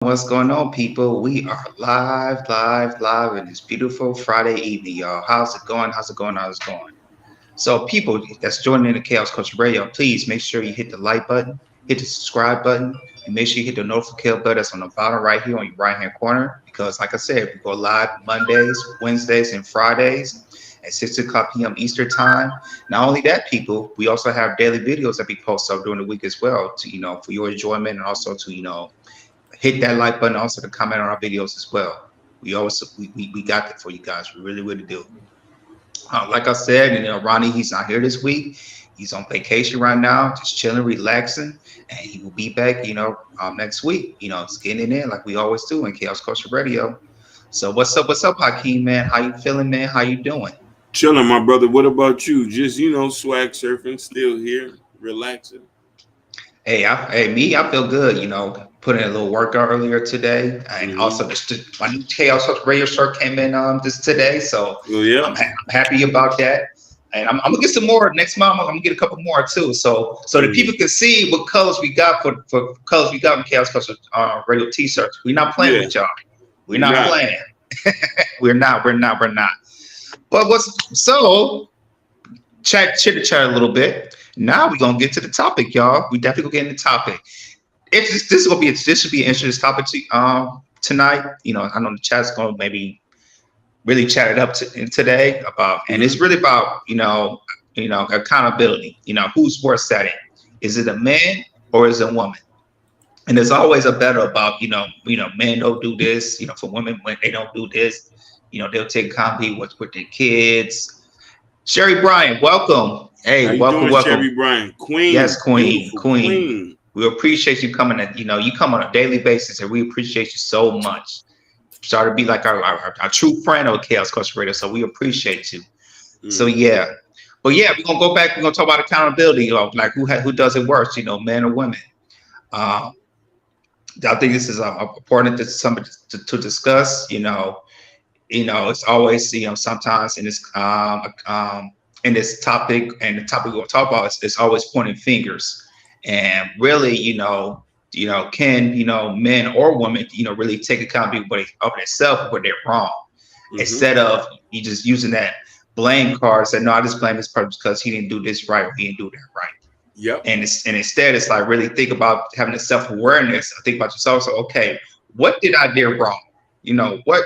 What's going on, people? We are live in this beautiful Friday evening, y'all. How's it going? How's it going? How's it going? So, people that's joining in the Chaos Culture Radio, please make sure you hit the like button, hit the subscribe button, and make sure you hit the notification button that's on the bottom right here on your right hand corner. Because, like I said, we go live Mondays, Wednesdays, and Fridays at 6 o'clock p.m. Eastern Time. Not only that, people, we also have daily videos that we post up during the week as well to, for your enjoyment and also to, hit that like button, also to comment on our videos as well. We got that for you guys. We really do. Like I said, Ronnie, he's not here this week. He's on vacation right now, just chilling, relaxing, and he will be back, next week. It's getting it in like we always do in Chaos Culture Radio. So what's up? What's up, Hakeem, man? How you feeling, man? How you doing? Chilling, my brother. What about you? Just swag surfing, still here, relaxing. I feel good. Put in a little workout earlier today, and Mm-hmm. also my new Chaos Hustle Radio shirt came in this today, so Well, yeah. I'm happy about that. And I'm gonna get some more next month. I'm gonna get a couple more too, so that people Mm-hmm. can see what colors we got for colors we got in Chaos Hustle Radio T-shirts. We're not playing Yeah. with y'all. We're We not not. playing. We're not. But what's so chitter chat a little bit. Now we're gonna get to the topic, y'all. We definitely gonna get in the topic. If this should be an interesting topic tonight. I know the chat's gonna maybe really chat it up today about, and it's Mm-hmm. really about accountability. Who's worth setting? Is it a man or is it a woman? And there's always a better about men don't do this. For women when they don't do this, they'll take accountability with their kids. Sherry Bryan, welcome. How Hey, you welcome, doing, welcome. Sherry Bryan? Yes, Queen, Queen, beautiful Queen. queen. We appreciate you coming. You come on a daily basis, and we appreciate you so much. Start to be like our true friend of Chaos Culture Radio, so we appreciate you. So Mm. yeah, but yeah, we're gonna go back. We're gonna talk about accountability, like who does it worse, men or women. Uh, I think this is important to somebody to discuss. It's always sometimes in this topic, and the topic we're gonna talk about is always pointing fingers, and really can men or women really take accountability of themselves when they're wrong, Mm-hmm. instead of you just using that blame card, say no, I just blame this person because he didn't do this right or he didn't do that right. Yep. And instead it's like really think about having a self-awareness. Think about yourself. So okay, what did I do wrong? What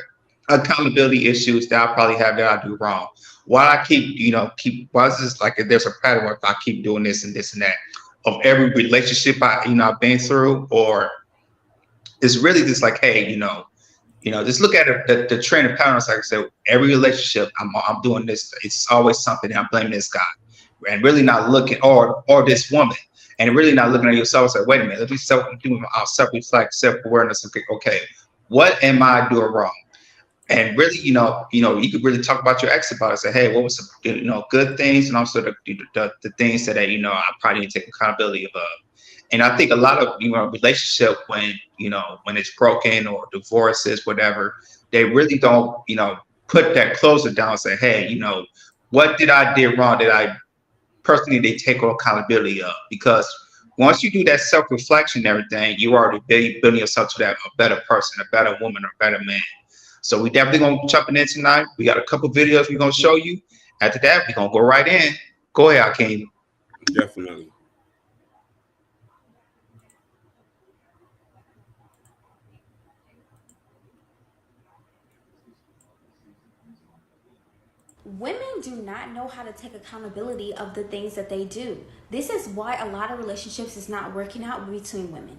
accountability issues that I probably have that I do wrong? Why I keep why is this like if there's a pattern where if I keep doing this and this and that of every relationship I've been through, or it's really just like, hey, just look at the trend of patterns. Like I said, every relationship I'm doing this, it's always something that I'm blaming this guy, and really not looking, or this woman, and really not looking at yourself and say, wait a minute, let me do our self-reflect, self-awareness. Okay, what am I doing wrong? And really, you could really talk about your ex about it. Say, hey, what was the good things, and also the things that I probably need to take accountability of. And I think a lot of relationship when it's broken or divorces, whatever, they really don't put that closer down and say, hey, what did I did wrong that I personally they take accountability of? Because once you do that self reflection and everything, you are already building yourself to that a better person, a better woman, or a better man. So we definitely gonna jump in tonight. We got a couple videos we're gonna show you. After that, we're gonna go right in. Go ahead, Akeem. Definitely. Women do not know how to take accountability of the things that they do. This is why a lot of relationships is not working out between women.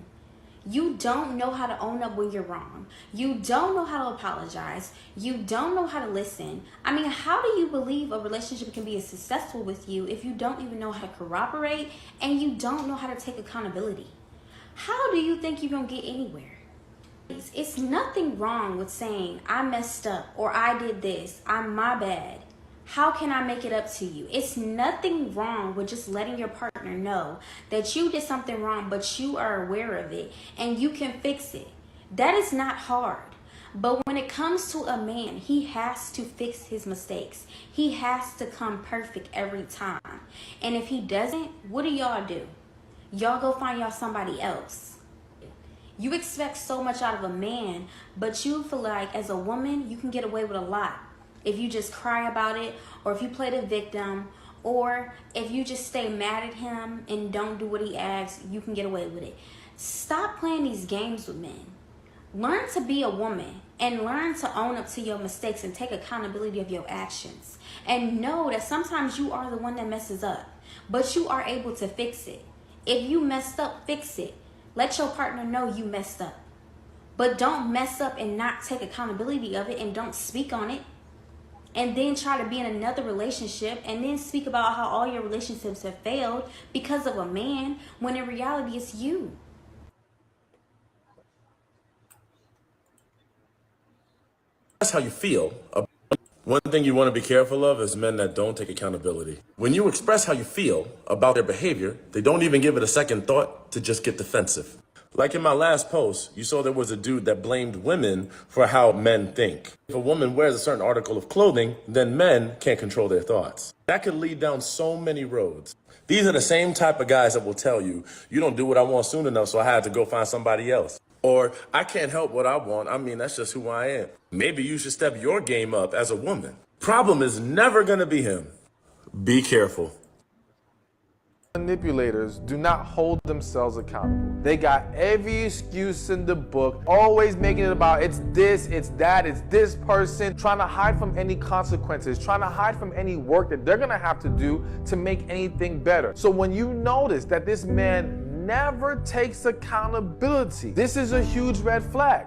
You don't know how to own up when you're wrong. You don't know how to apologize. You don't know how to listen. I mean, how do you believe a relationship can be successful with you if you don't even know how to corroborate and you don't know how to take accountability? How do you think you're going to get anywhere? It's nothing wrong with saying, I messed up, or I did this, I'm my bad. How can I make it up to you? It's nothing wrong with just letting your partner know that you did something wrong, but you are aware of it and you can fix it. That is not hard. But when it comes to a man, he has to fix his mistakes. He has to come perfect every time. And if he doesn't, what do? Y'all go find y'all somebody else. You expect so much out of a man, but you feel like as a woman, you can get away with a lot. If you just cry about it, or if you play the victim, or if you just stay mad at him and don't do what he asks, you can get away with it. Stop playing these games with men. Learn to be a woman and learn to own up to your mistakes and take accountability of your actions. And know that sometimes you are the one that messes up, but you are able to fix it. If you messed up, fix it. Let your partner know you messed up. But don't mess up and not take accountability of it and don't speak on it. And then try to be in another relationship and then speak about how all your relationships have failed because of a man, when in reality it's you. That's how you feel. One thing you want to be careful of is men that don't take accountability. When you express how you feel about their behavior, they don't even give it a second thought to just get defensive. Like in my last post, you saw there was a dude that blamed women for how men think. If a woman wears a certain article of clothing, then men can't control their thoughts. That could lead down so many roads. These are the same type of guys that will tell you, you don't do what I want soon enough, so I had to go find somebody else. Or, I can't help what I want. I mean, that's just who I am. Maybe you should step your game up as a woman. Problem is never gonna be him. Be careful. Manipulators do not hold themselves accountable. They got every excuse in the book, always making it about it's this, it's that, it's this person, trying to hide from any consequences, trying to hide from any work that they're gonna have to do to make anything better. So when you notice that this man never takes accountability, this is a huge red flag.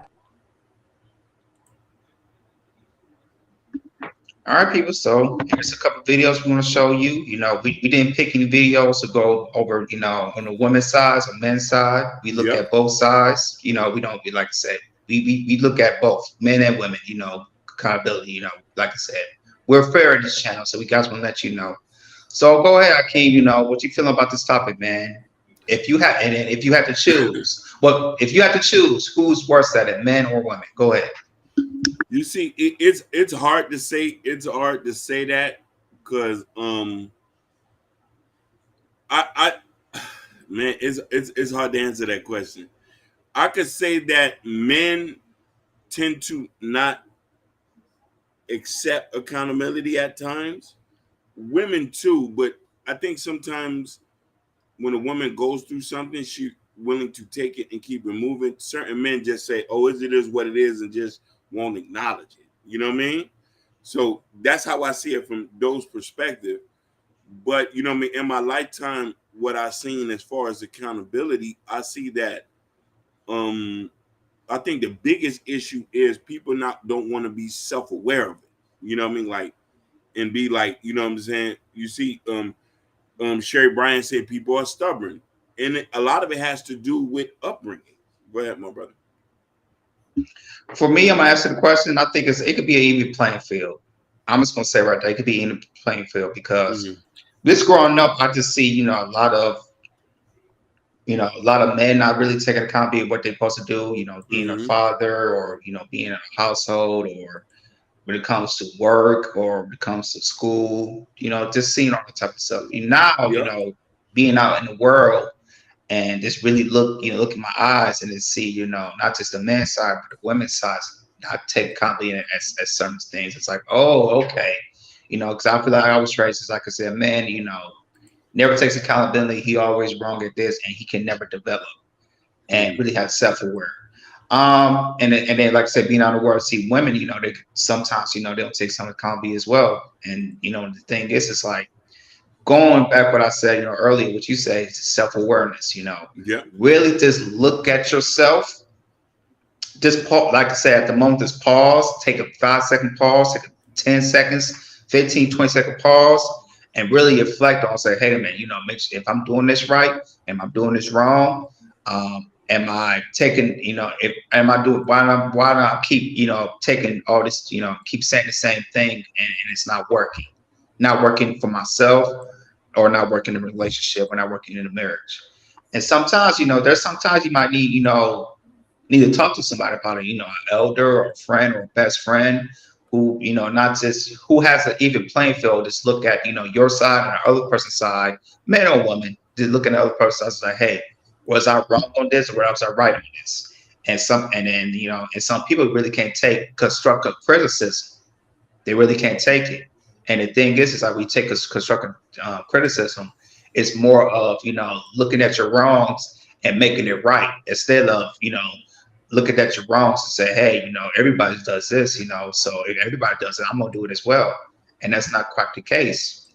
All right, people. So here's a couple videos we want to show you. You know, we didn't pick any videos to go over, you know, on the women's side or men's side. We look at both sides. You know, we don't, like I said, we look at both men and women, you know, accountability, you know, like I said, we're fair in this channel. So we guys want to let you know. So go ahead, Akeem, you know, what you feeling about this topic, man? If you have, and if you had to choose, well, if you had to choose, who's worse at it, men or women? Go ahead. You see, it's hard to say. It's hard to say that because I man, it's hard to answer that question. I could say that men tend to not accept accountability at times. Women too, but I think sometimes when a woman goes through something, she's willing to take it and keep it moving. Certain men just say, "Oh, it is what it is," and just won't acknowledge it. You know what I mean? So that's how I see it from those perspectives. But you know what I mean? In my lifetime, what I've seen as far as accountability, I see that I think the biggest issue is people don't want to be self-aware of it. You know what I mean? Like, and be like, you know what I'm saying? You see, Sherry Bryan said people are stubborn. And a lot of it has to do with upbringing. Go ahead, my brother. For me, I'm gonna answer the question. I think it could be an even playing field. I'm just gonna say right there, it could be an even playing field because this growing up, I just see, you know, a lot of men not really taking accountability of what they're supposed to do, you know, being a father or, you know, being in a household, or when it comes to work or when it comes to school, you know, just seeing all the type of stuff. You know, being out in the world and just really look in my eyes and then see, you know, not just the men's side, but the women's side, not take accountability as certain things. It's like, oh, okay. You know, because I feel like I was raised as, like I said, a man, you know, never takes accountability. He always wrong at this, and he can never develop and really have self-aware. And then, like I said, being out in the world, see women, you know, they sometimes, you know, they don't take some accountability as well. And, you know, the thing is, it's like, going back what I said, you know, earlier, what you say is self-awareness, you know. Really just look at yourself. Just pause, like I said, at the moment, just pause, take a 5-second pause, take a 10 seconds, 15, 20-second pause, and really reflect on, say, hey, man, you know, make sure if I'm doing this right, am I doing this wrong? Am I taking, you know, why not keep, you know, taking all this, you know, keep saying the same thing and it's not working for myself, or not working in a relationship, or not working in a marriage. And sometimes, you know, there's sometimes you might need, you know, to talk to somebody about it, you know, an elder or a friend or a best friend who, you know, not just who has an even playing field, just look at, you know, your side and the other person's side, man or woman, just look at the other person's side and say, hey, was I wrong on this, or was I right on this? and then and some people really can't take constructive criticism. They really can't take it. And the thing is like we take a constructive criticism, it's more of looking at your wrongs and making it right, instead of looking at your wrongs and say, hey, everybody does this, so if everybody does it, I'm gonna do it as well. And that's not quite the case,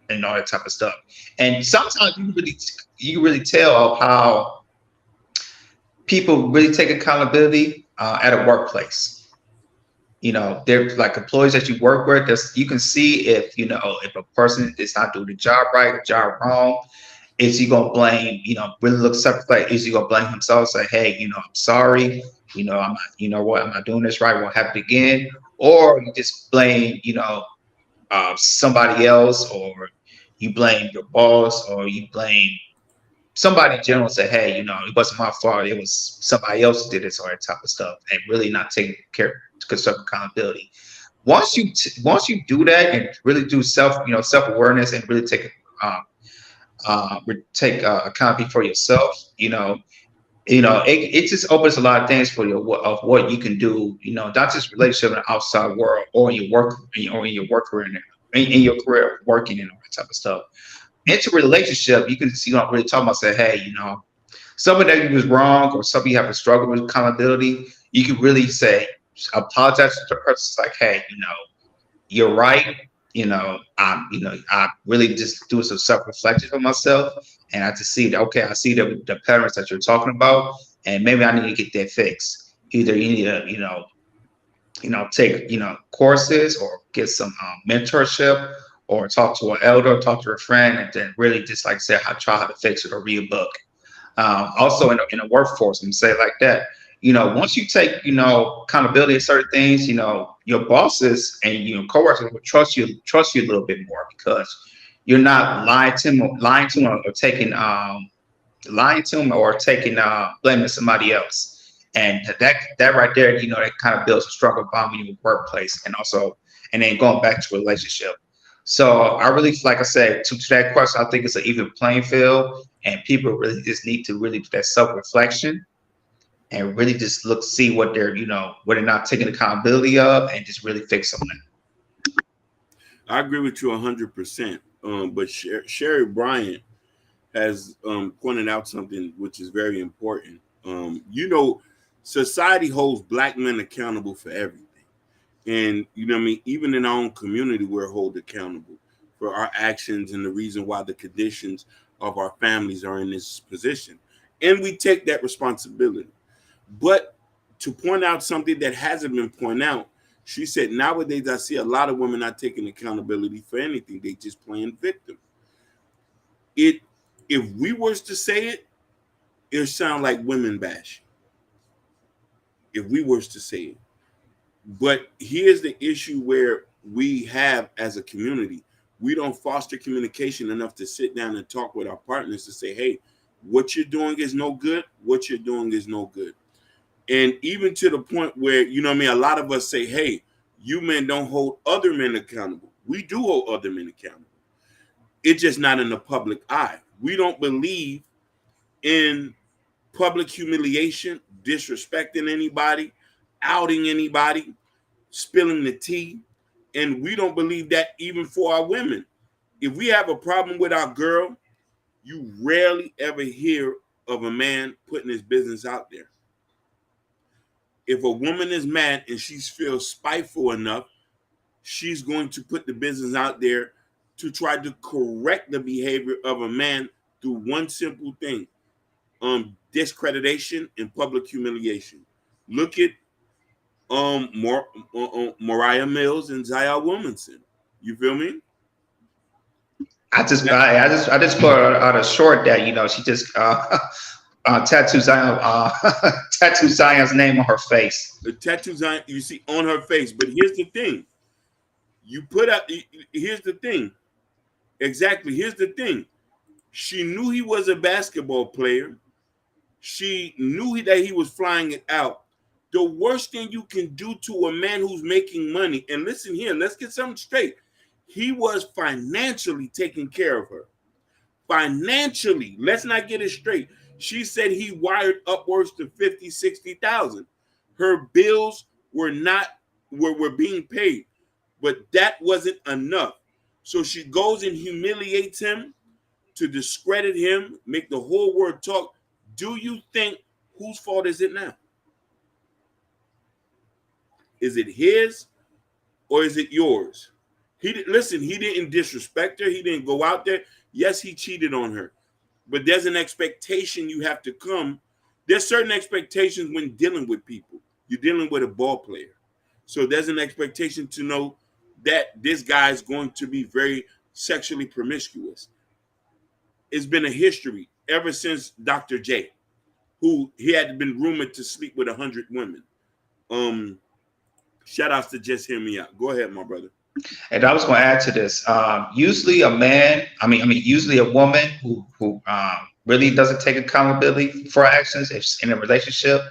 and all that type of stuff. And sometimes you really tell how people really take accountability at a workplace. They're like employees that you work with. You can see if if a person is not doing the job right, the job wrong. Is he gonna blame? Really look separate. Is he gonna blame himself? Say, hey, I'm sorry. I'm not. I'm not doing this right. Won't happen again. Or you just blame, somebody else, or you blame your boss, or you blame somebody in general. Say, hey, it wasn't my fault. It was somebody else who did this, or that type of stuff, and really not taking care constructive accountability. Once you do that and really do self-awareness and really take accountability for yourself, it just opens a lot of things for you of what you can do, not just relationship in the outside world, or in your career working and all that type of stuff. Into a relationship, you can really talk about, say, hey, something that you was wrong, or something you have to struggle with accountability. You can really say, apologize to the person, like, hey, you're right. I really just do some self-reflection for myself, and I just see that, okay, I see the patterns that you're talking about, and maybe I need to get that fixed. Either you need to, take, courses, or get some mentorship, or talk to an elder, talk to a friend, and then really just, like I said, try how to fix it, or read a book. Also in the workforce, and say it like that. Once you take, accountability in certain things, your bosses and coworkers will trust you a little bit more, because you're not lying to them, or taking blaming somebody else. And that right there, that kind of builds a stronger bond in your workplace, and then going back to a relationship. So I really, like I said, to that question, I think it's an even playing field, and people really just need to really do that self-reflection, and really just see what they're not taking accountability of, and just really fix on it. I agree with you 100%. But Sherry Bryant has pointed out something which is very important. Society holds Black men accountable for everything. And, even in our own community, we're held accountable for our actions and the reason why the conditions of our families are in this position. And we take that responsibility. But to point out something that hasn't been pointed out, she said, nowadays I see a lot of women not taking accountability for anything. They just playing victim. If we was to say it, it sound like women bashing. If we was to say it. But here's the issue where we have as a community. We don't foster communication enough to sit down and talk with our partners to say, hey, what you're doing is no good. What you're doing is no good. And even to the point where, a lot of us say, hey, you men don't hold other men accountable. We do hold other men accountable. It's just not in the public eye. We don't believe in public humiliation, disrespecting anybody, outing anybody, spilling the tea. And we don't believe that even for our women. If we have a problem with our girl, you rarely ever hear of a man putting his business out there. If a woman is mad and she feels spiteful enough, she's going to put the business out there to try to correct the behavior of a man through one simple thing, discreditation and public humiliation. Look at Mariah Mills and Zaya Williamson. You feel me? I just put out a short that she just tattoo Zion's name on her face. The tattoo Zion you see on her face. But here's the thing. Here's the thing. Exactly. Here's the thing. She knew he was a basketball player. She knew that he was flying it out. The worst thing you can do to a man who's making money, and listen here, let's get something straight. He was financially taking care of her. Financially, let's not get it straight. She said he wired upwards to 50, 60,000. Her bills were being paid, but that wasn't enough. So she goes and humiliates him to discredit him, make the whole world talk. Do you think, whose fault is it now? Is it his or is it yours? He didn't disrespect her. He didn't go out there. Yes, he cheated on her. But there's an expectation you have to come. There's certain expectations when dealing with people. You're dealing with a ball player. So there's an expectation to know that this guy is going to be very sexually promiscuous. It's been a history ever since Dr. J, who he had been rumored to sleep with 100 women. Shout outs to Just Hear Me Out. Go ahead, my brother. And I was going to add to this. Usually a man, usually a woman who really doesn't take accountability for her actions in a relationship,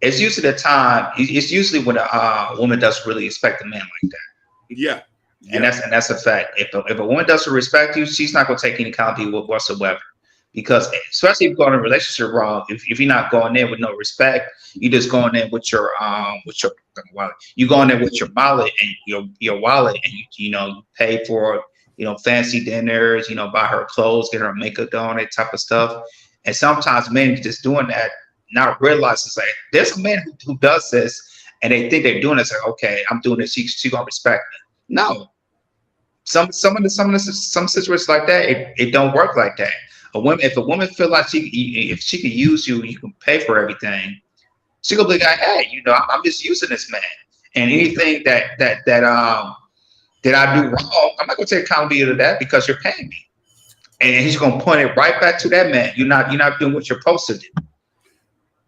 it's usually the time. It's usually when a woman doesn't really expect a man like that. Yeah. And that's a fact. If a woman doesn't respect you, she's not going to take any accountability whatsoever. Because especially if you're going in a relationship wrong, if you're not going there with no respect, you're just going there with your wallet. You go in there with your wallet and your wallet, and you pay for fancy dinners, buy her clothes, get her makeup done, that type of stuff. And sometimes men just doing that, not realizing like there's a man who does this, and they think they're doing this. Like, okay, I'm doing this. She gonna respect me. No, some situations like that, it don't work like that. If a woman feel like if she can use you, you can pay for everything. She gonna be like, hey, I'm just using this man, and anything that I do wrong, I'm not gonna take accountability of that because you're paying me. And he's gonna point it right back to that man. You're not doing what you're supposed to do.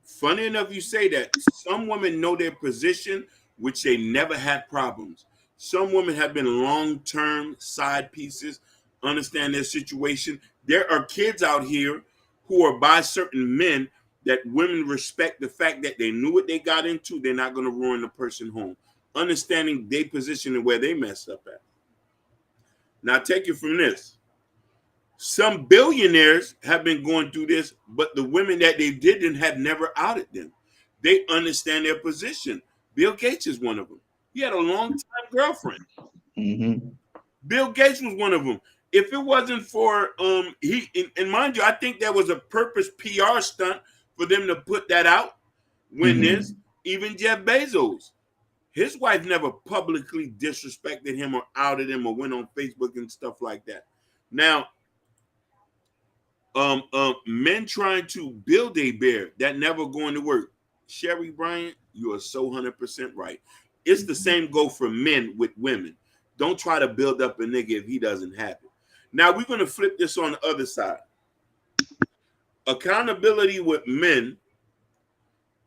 Funny enough, you say that. Some women know their position, which they never had problems. Some women have been long-term side pieces, understand their situation. There are kids out here who are by certain men that women respect the fact that they knew what they got into. They're not going to ruin the person home. Understanding their position and where they messed up at. Now, take it from this. Some billionaires have been going through this, but the women that they didn't have never outed them. They understand their position. Bill Gates is one of them. He had a long-time girlfriend. Mm-hmm. Bill Gates was one of them. If it wasn't for and mind you, I think that was a purpose PR stunt for them to put that out. When even Jeff Bezos, his wife never publicly disrespected him or outed him or went on Facebook and stuff like that. Now, men trying to build a bear that never going to work. Sherry Bryant, you are so 100% right. It's the same go for men with women. Don't try to build up a nigga if he doesn't have it. Now we're going to flip this on the other side. Accountability with men,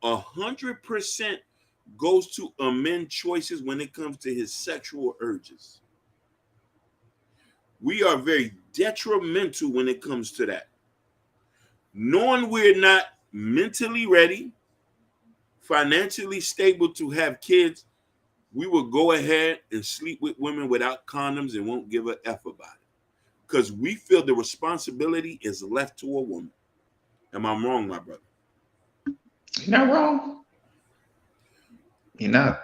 100% goes to a man's choices when it comes to his sexual urges. We are very detrimental when it comes to that. Knowing we're not mentally ready, financially stable to have kids, we will go ahead and sleep with women without condoms and won't give a F about it. Because we feel the responsibility is left to a woman. Am I wrong, my brother? You're not wrong. You're not.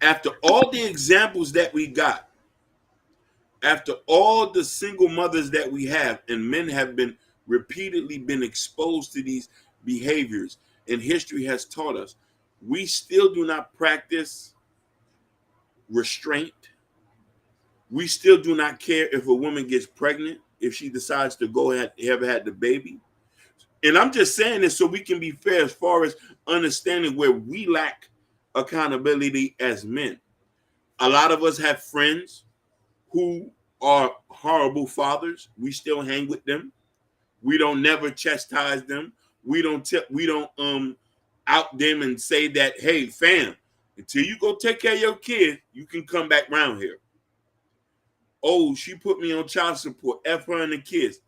After all the examples that we got, after all the single mothers that we have, and men have been repeatedly been exposed to these behaviors, and history has taught us, we still do not practice restraint. We still do not care if a woman gets pregnant, if she decides to go ahead and have had the baby. And I'm just saying this so we can be fair as far as understanding where we lack accountability as men. A lot of us have friends who are horrible fathers. We still hang with them. We don't never chastise them. We don't out them and say that, hey, fam, until you go take care of your kid, you can come back around here. Oh, she put me on child support. F her and the kids.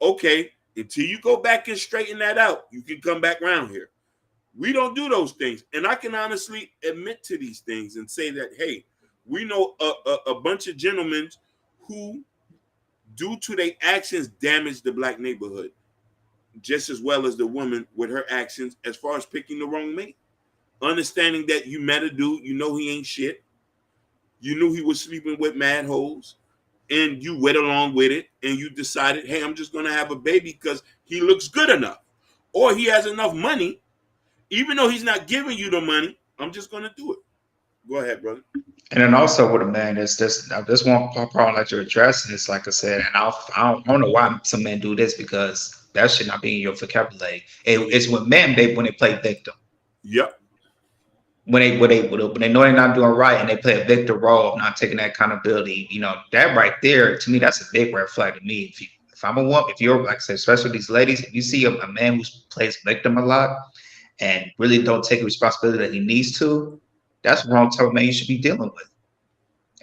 Okay, until you go back and straighten that out, you can come back around here. We don't do those things. And I can honestly admit to these things and say that, hey, we know a bunch of gentlemen who, due to their actions, damage the black neighborhood. just as well as the woman with her actions as far as picking the wrong mate. Understanding that you met a dude, you know he ain't shit. You knew he was sleeping with mad hoes, and you went along with it, and you decided, hey, I'm just going to have a baby because he looks good enough. Or he has enough money, even though he's not giving you the money, I'm just going to do it. Go ahead, brother. And then also with a man, there's this one problem that you're addressing is, like I said, and I don't know why some men do this, because that should not be in your vocabulary. It's with men, when they play victim. Yep. When they know they're not doing right and they play a victim role of not taking that accountability, that right there, to me, that's a big red flag to me. If I'm a woman, if you're, like I said, especially these ladies, if you see a man who plays victim a lot and really don't take the responsibility that he needs to, that's the wrong type of man you should be dealing with.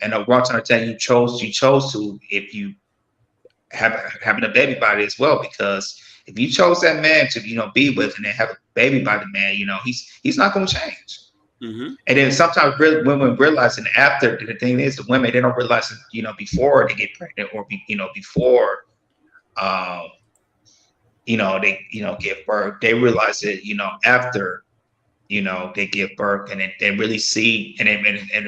And the wrong type of man you chose to, if you having a baby by it as well, because if you chose that man to be with and then have a baby by the man, he's not going to change. Mm-hmm. And then sometimes women realize, and after, the thing is, the women, they don't realize it, before they get pregnant, or before they give birth. They realize it after they give birth, and then they really see, and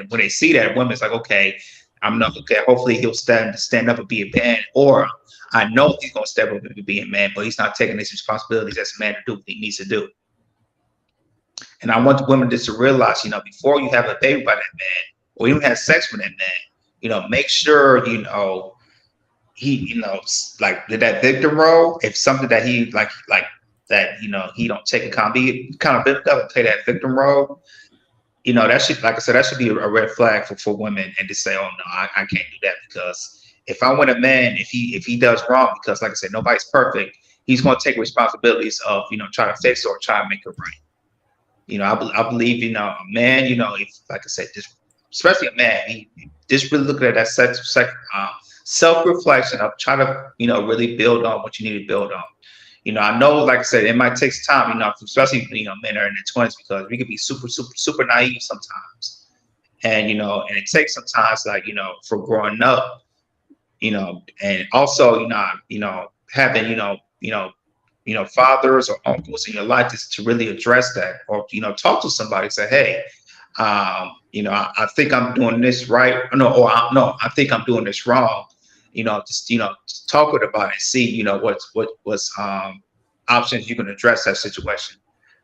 when they see that, women's like, okay, hopefully he'll stand up and be a man, or I know he's gonna step up and be a man, but he's not taking his responsibilities as a man to do what he needs to do. And I want the women just to realize, before you have a baby by that man, or even have sex with that man, make sure, he, like that victim role, if something that he like that, he don't take accountability of and play that victim role, that should, like I said, that should be a red flag for women, and to say, oh no, I can't do that, because if I want a man, if he does wrong, because like I said, nobody's perfect, he's going to take responsibilities of, try to fix it or try to make it right. I believe, a man, if, like I said, just especially a man, he just really looking at that self-reflection of trying to, really build on what you need to build on. I know, like I said, it might take time, especially, men are in their 20s, because we can be super, super, super naive sometimes. And, and it takes sometimes, like, for growing up, and also, having, fathers or uncles in your life to really address that, or, talk to somebody, say, hey, I think I'm doing this right. No, I think I'm doing this wrong. Just talk with about it and see, what's options you can address that situation.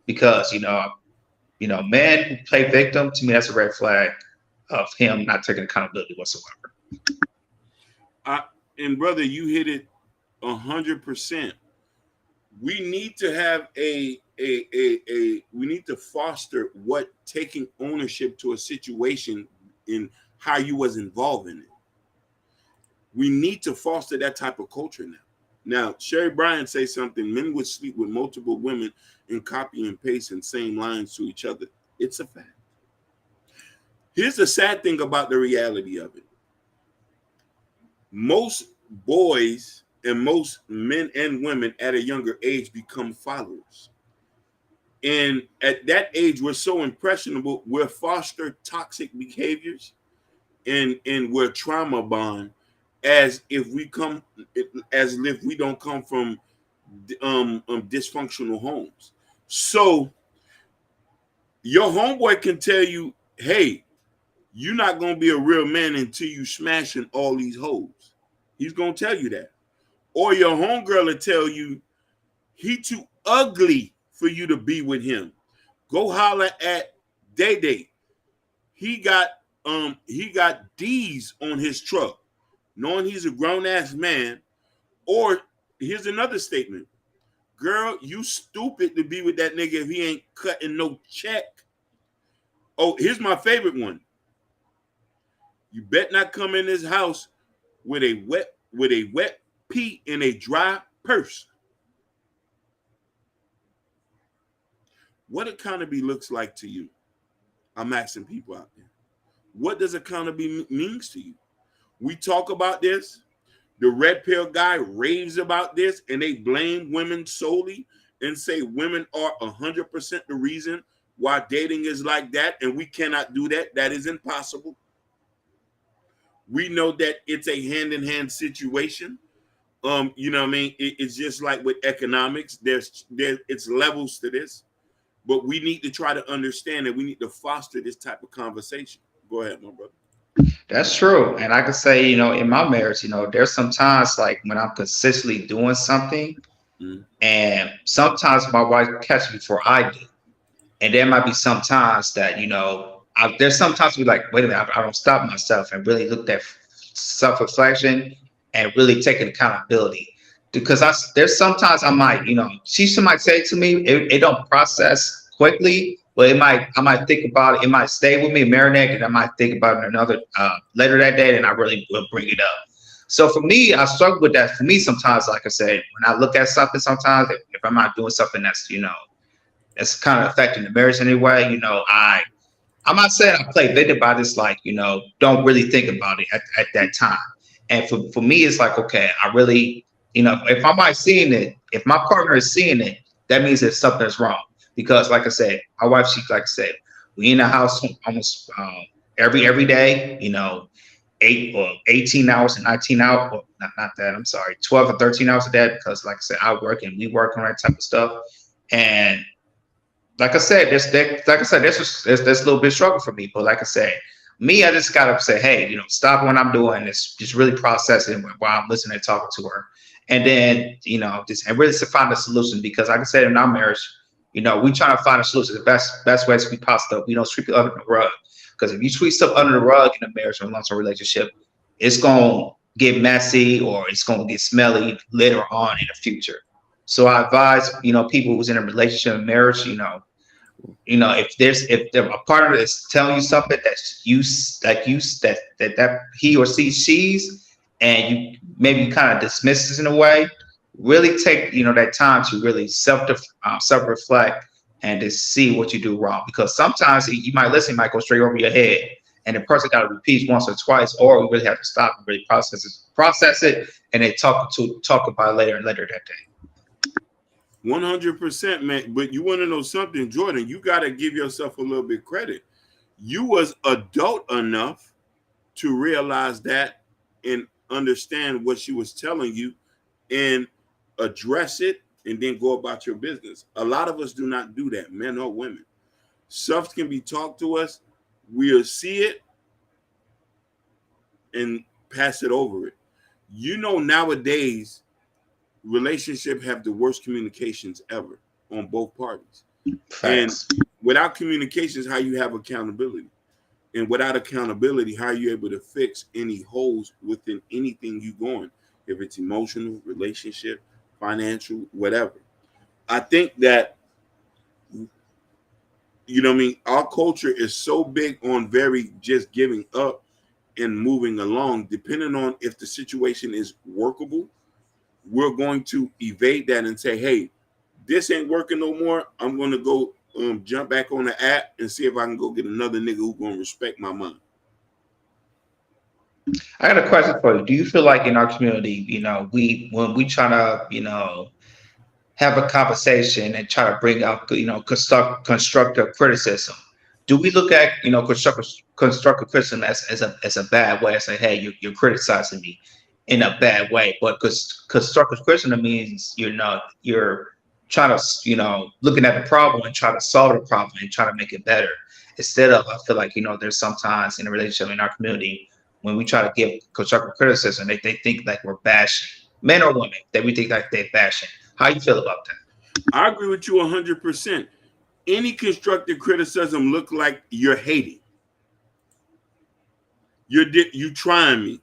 Because, men who play victim, to me, that's a red flag of him not taking accountability whatsoever. And brother, you hit it 100%. We need to have we need to foster what taking ownership to a situation in how you was involved in it. We need to foster that type of culture now. Now, Sherry Bryan says something: men would sleep with multiple women and copy and paste the same lines to each other. It's a fact. Here's the sad thing about the reality of it. Most boys and most men and women at a younger age become followers. And at that age, we're so impressionable, we're foster toxic behaviors, and we're trauma bond as if we don't come from dysfunctional homes. So your homeboy can tell you, hey, you're not going to be a real man until you smashing all these hoes. He's going to tell you that. Or your homegirl will tell you, he too ugly for you to be with him. Go holler at Day Day. He got D's on his truck, knowing he's a grown-ass man. Or here's another statement. Girl, you stupid to be with that nigga if he ain't cutting no check. Oh, here's my favorite one. You bet not come in this house with a wet pee in a dry purse. What accountability looks like to you? I'm asking people out there. What does accountability means to you? We talk about this. The red pill guy raves about this, and they blame women solely and say women are 100% the reason why dating is like that, and we cannot do that. That is impossible. We know that it's a hand-in-hand situation. You know what I mean? It's just like with economics. It's levels to this, but we need to try to understand that we need to foster this type of conversation. Go ahead, my brother. That's true. And I could say, in my marriage, there's some times like when I'm consistently doing something, Mm. and sometimes my wife catches me before I do. And there might be some times that, there's sometimes we like, wait a minute, I don't stop myself and really look at self-reflection and really taking accountability. Because there's sometimes I might, she might say to me, it don't process quickly, but I might think about it. It might stay with me, marinate, and I might think about it another later that day, and I really will bring it up. So for me, I struggle with that. For me, sometimes, like I said, when I look at something, sometimes if I'm not doing something that's kind of affecting the marriage anyway, I'm not saying I play victim, but I just like, don't really think about it at that time. And for me, it's like, okay, I really, if I'm not seeing it, if my partner is seeing it, that means that something's wrong. Because like I said, my wife, like I said, we in the house almost every day, 18 hours and 19 hours, well, not that, I'm sorry, 12 or 13 hours a day, because like I said, I work and we work on that type of stuff. And like I said, there's a little bit struggle for me. But like I said, me, I just gotta say, hey, stop what I'm doing. It's just really processing while I'm listening and talking to her. And then, and really to find a solution, because like I said, in our marriage, we try to find a solution the best ways we possible. We don't sweep it under the rug. Because if you sweep stuff under the rug in a marriage or a long-term relationship, it's gonna get messy or it's gonna get smelly later on in the future. So I advise, people who's in a relationship and marriage, if a partner is telling you something that he or she sees, and you maybe kind of dismisses in a way, really take that time to really self reflect and to see what you do wrong. Because sometimes you might listen, it might go straight over your head, and the person got to repeat once or twice, or we really have to stop and really process it, and then talk about it later that day. 100%, man. But you want to know something, Jordan? You got to give yourself a little bit credit. You was adult enough to realize that and understand what she was telling you and address it and then go about your business. A lot of us do not do that, men or women. Stuff can be talked to us. We'll see it and pass it over it. Nowadays, relationships have the worst communications ever on both parties. Facts. And without communications, how you have accountability? And without accountability, how are you able to fix any holes within anything you going? If it's emotional, relationship, financial, whatever. I think that, our culture is so big on very just giving up and moving along, depending on if the situation is workable. We're going to evade that and say, hey, this ain't working no more. I'm going to go jump back on the app and see if I can go get another nigga who's going to respect my mind. I got a question for you. Do you feel like in our community, when we try to, have a conversation and try to bring out, constructive criticism, do we look at, constructive criticism as a bad way? I say, hey, you're criticizing me in a bad way, but because constructive criticism means you're trying to looking at the problem and try to solve the problem and try to make it better, instead of, I feel like there's sometimes in a relationship in our community when we try to give constructive criticism, they think like we're bashing men or women, that we think like they're bashing. How you feel about that? I agree with you 100%. Any constructive criticism look like you're hating. You trying me.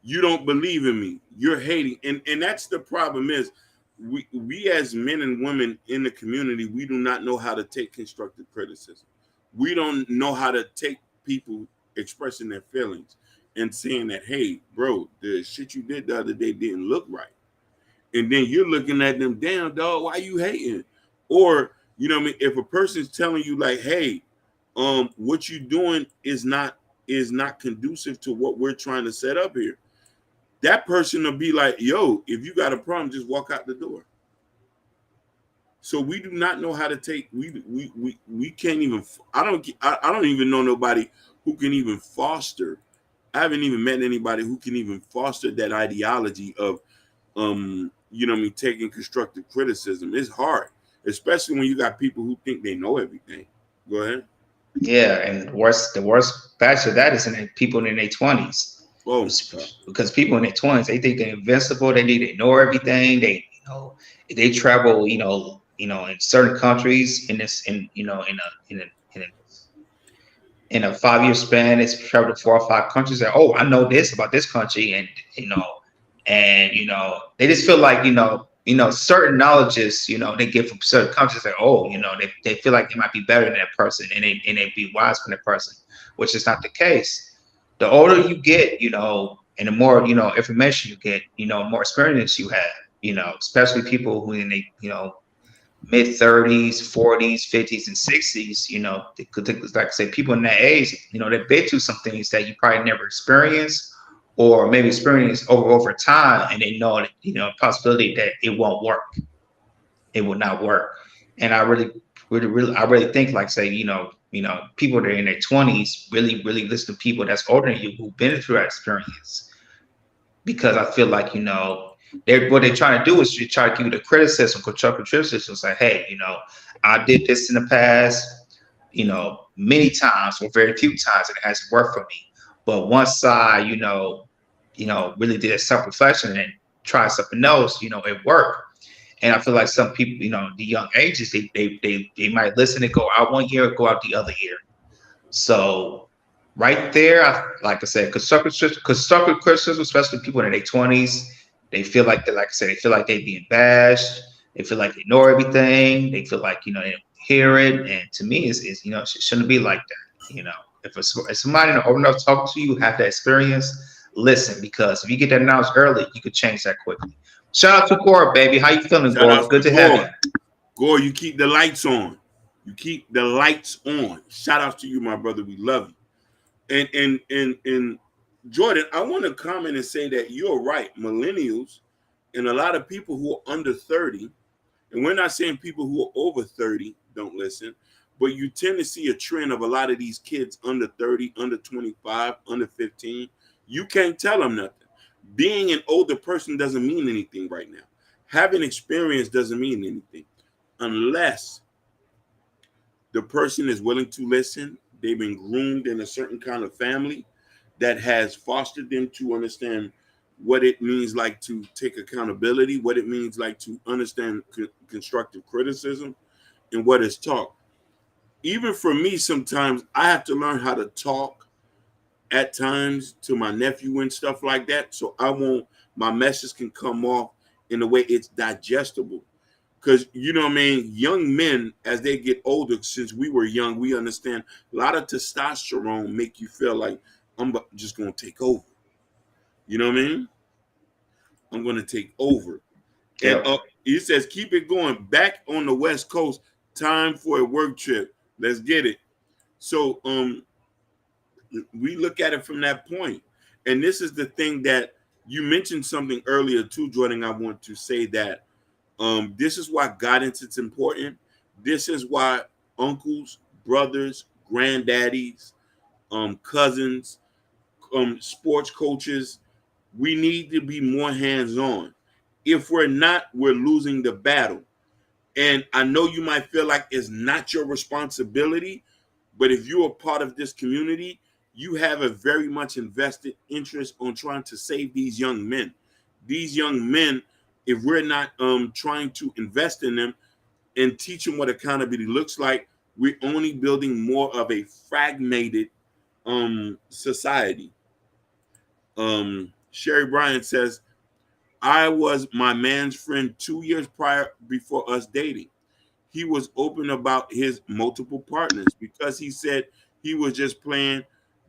You don't believe in me. You're hating. And that's the problem is we as men and women in the community, we do not know how to take constructive criticism. We don't know how to take people expressing their feelings and saying that, hey, bro, the shit you did the other day didn't look right. And then you're looking at them, damn, dog, why you hating? Or, if a person's telling you like, hey, what you doing is not conducive to what we're trying to set up here. That person will be like, yo, if you got a problem, just walk out the door. So we do not know how to take, we can't even, I don't even know nobody who can even foster. I haven't even met anybody who can even foster that ideology of you know what I mean, taking constructive criticism. It's hard, especially when you got people who think they know everything. Go ahead. Yeah, and the worst batch of that is in the people in their 20s. Oh, Because people in their 20s, they think they're invincible, they need to know everything. They, if they travel, in certain countries in a 5 year span, it's traveled to 4 or 5 countries. And oh, I know this about this country, and they just feel like certain knowledges they get from certain countries. That they feel like they might be better than that person, and they be wise from that person, which is not the case. The older you get, and the more information you get, more experience you have. Especially people who in they mid 30s, 40s, 50s, and 60s, like I say, people in that age, they've been through some things that you probably never experienced, or maybe experienced over time, and they know that, possibility that it won't work. It will not work. And I really think, like, say, people that are in their 20s really, really listen to people that's older than you who've been through that experience. Because I feel like, what they're trying to do is to try to give you the criticism, constructive criticism, say, hey, I did this in the past, many times or very few times, and it hasn't worked for me. But once I, really did a self-reflection and try something else, it worked. And I feel like some people, the young ages, they might listen and go out one year, go out the other year. So right there, like I said, constructive criticism, especially people in their 20s, they feel like like I said, they feel like they're being bashed. They feel like they know everything. They feel like they don't hear it. And to me, it shouldn't be like that. If somebody old enough to talk to you, have that experience, listen, because if you get that knowledge early, you could change that quickly. Shout out to Gore, baby. How you feeling, shout Gore? out Good to to have Gore. you. Gore, you keep the lights on. You keep the lights on. Shout out to you, my brother. We love you. And Jordan, I want to comment and say that you're right. Millennials and a lot of people who are under 30, and we're not saying people who are over 30 don't listen, but you tend to see a trend of a lot of these kids under 30, under 25, under 15. You can't tell them nothing. Being an older person doesn't mean anything right now. Having experience doesn't mean anything unless the person is willing to listen. They've been groomed in a certain kind of family that has fostered them to understand what it means like to take accountability, what it means like to understand constructive criticism, and what is taught. Even for me, sometimes I have to learn how to talk at times to my nephew and stuff like that, so my message can come off in a way it's digestible. Because, what I mean, young men, as they get older, since we were young, we understand a lot of testosterone make you feel like I'm just going to take over. You know what I mean? I'm going to take over. Yeah. And he says, keep it going. Back on the West Coast, time for a work trip. Let's get it. So we look at it from that point. And this is the thing that you mentioned something earlier too, Jordan. I want to say that this is why guidance is important. This is why uncles, brothers, granddaddies, cousins, sports coaches, we need to be more hands-on. If we're not, we're losing the battle. And I know you might feel like it's not your responsibility, but if you're a part of this community, you have a very much invested interest on trying to save these young men. These young men, if we're not trying to invest in them and teach them what accountability looks like, we're only building more of a fragmented society. Sherry Bryan says, I was my man's friend 2 years before us dating. He was open about his multiple partners because he said he was just playing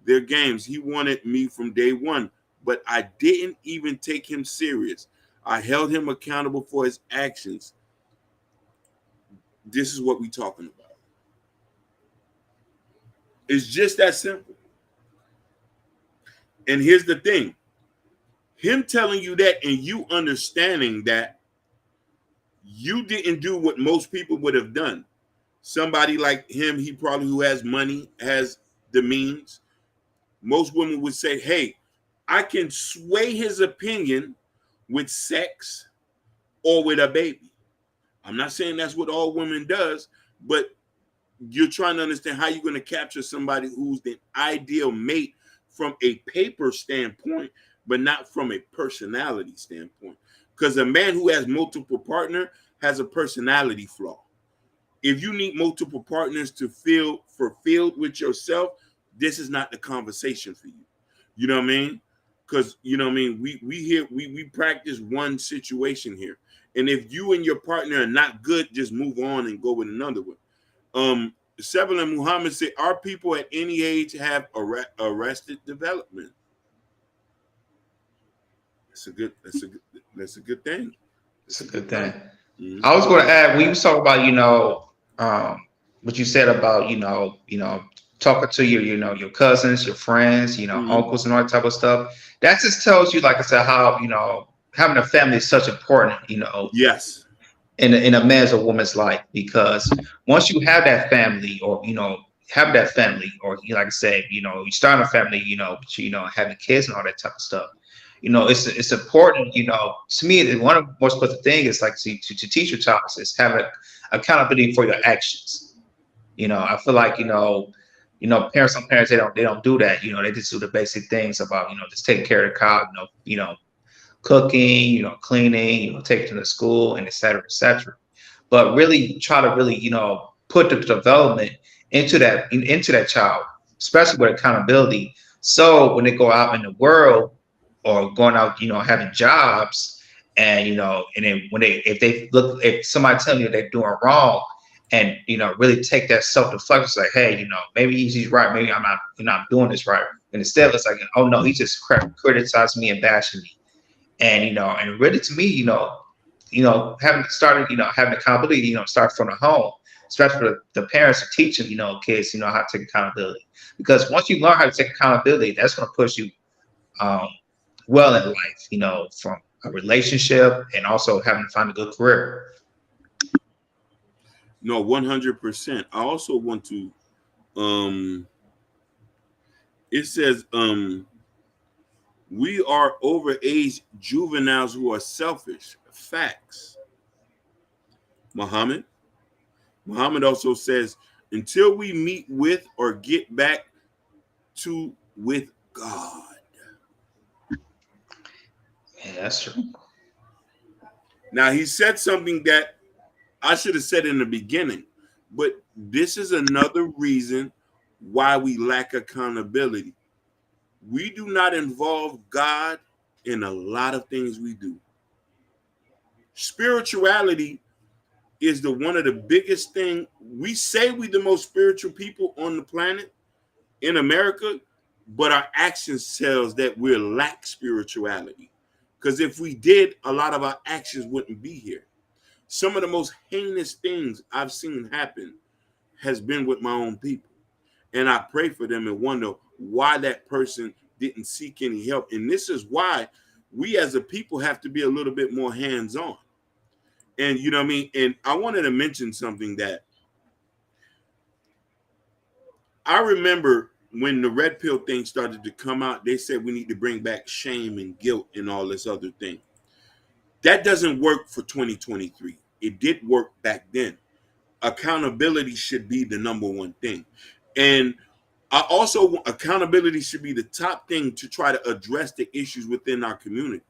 their games. He wanted me from day one, but I didn't even take him serious. I held him accountable for his actions. This is what we're talking about. It's just that simple. And here's the thing. Him telling you that and you understanding that you didn't do what most people would have done. Somebody like him, he probably who has money, has the means. Most women would say, hey, I can sway his opinion with sex or with a baby. I'm not saying that's what all women does, but you're trying to understand how you're going to capture somebody who's the ideal mate from a paper standpoint, but not from a personality standpoint. Because a man who has multiple partners has a personality flaw. If you need multiple partners to feel fulfilled with yourself, this is not the conversation for you. You know what I mean? Because, you know what I mean, we practice one situation here. And if you and your partner are not good, just move on and go with another one. Several and Muhammad said, our people at any age have arrested development. That's a good thing. It's a good thing. Mm-hmm. I was going to add, we was talking about, what you said about, talking to your cousins, your friends, uncles and all that type of stuff. That just tells you, like I said, how, having a family is such important, Yes. in a man's or woman's life, because once you have that family, or like I said, you start a family, but having kids and all that type of stuff, it's important, to me, one of the most important things is like to teach your child is have accountability for your actions. I feel like, some parents, they don't do that. They just do the basic things about, just taking care of the child, cooking, cleaning, taking them to school, and et cetera, et cetera. But really try to really, put the development into that child, especially with accountability. So when they go out in the world or going out, having jobs, and and then if somebody telling you they're doing wrong, and really take that self-reflection, like, hey, maybe he's right, maybe I'm not doing this right. And instead it's like, oh no, he's just criticizing me and bashing me. And and really, to me, having started, having accountability, start from the home, especially for the parents to teach them, kids, how to take accountability. Because once you learn how to take accountability, that's going to push you well in life, from a relationship, and also having to find a good career. No, 100%. I also want to, it says, we are overage juveniles who are selfish. Facts. Muhammad also says, until we meet with or get back to with God. Yeah, that's true. Now, he said something that I should have said in the beginning, but this is another reason why we lack accountability. We do not involve God in a lot of things we do. Spirituality is one of the biggest thing. We say we're the most spiritual people on the planet in America, but our actions tells that we lack spirituality. Because if we did, a lot of our actions wouldn't be here. Some of the most heinous things I've seen happen has been with my own people. And I pray for them and wonder why that person didn't seek any help. And this is why we as a people have to be a little bit more hands-on. And you know what I mean? And I wanted to mention something that I remember when the red pill thing started to come out, they said we need to bring back shame and guilt and all this other thing. That doesn't work for 2023. It did work back then. Accountability should be the number one thing. And accountability should be the top thing to try to address the issues within our community.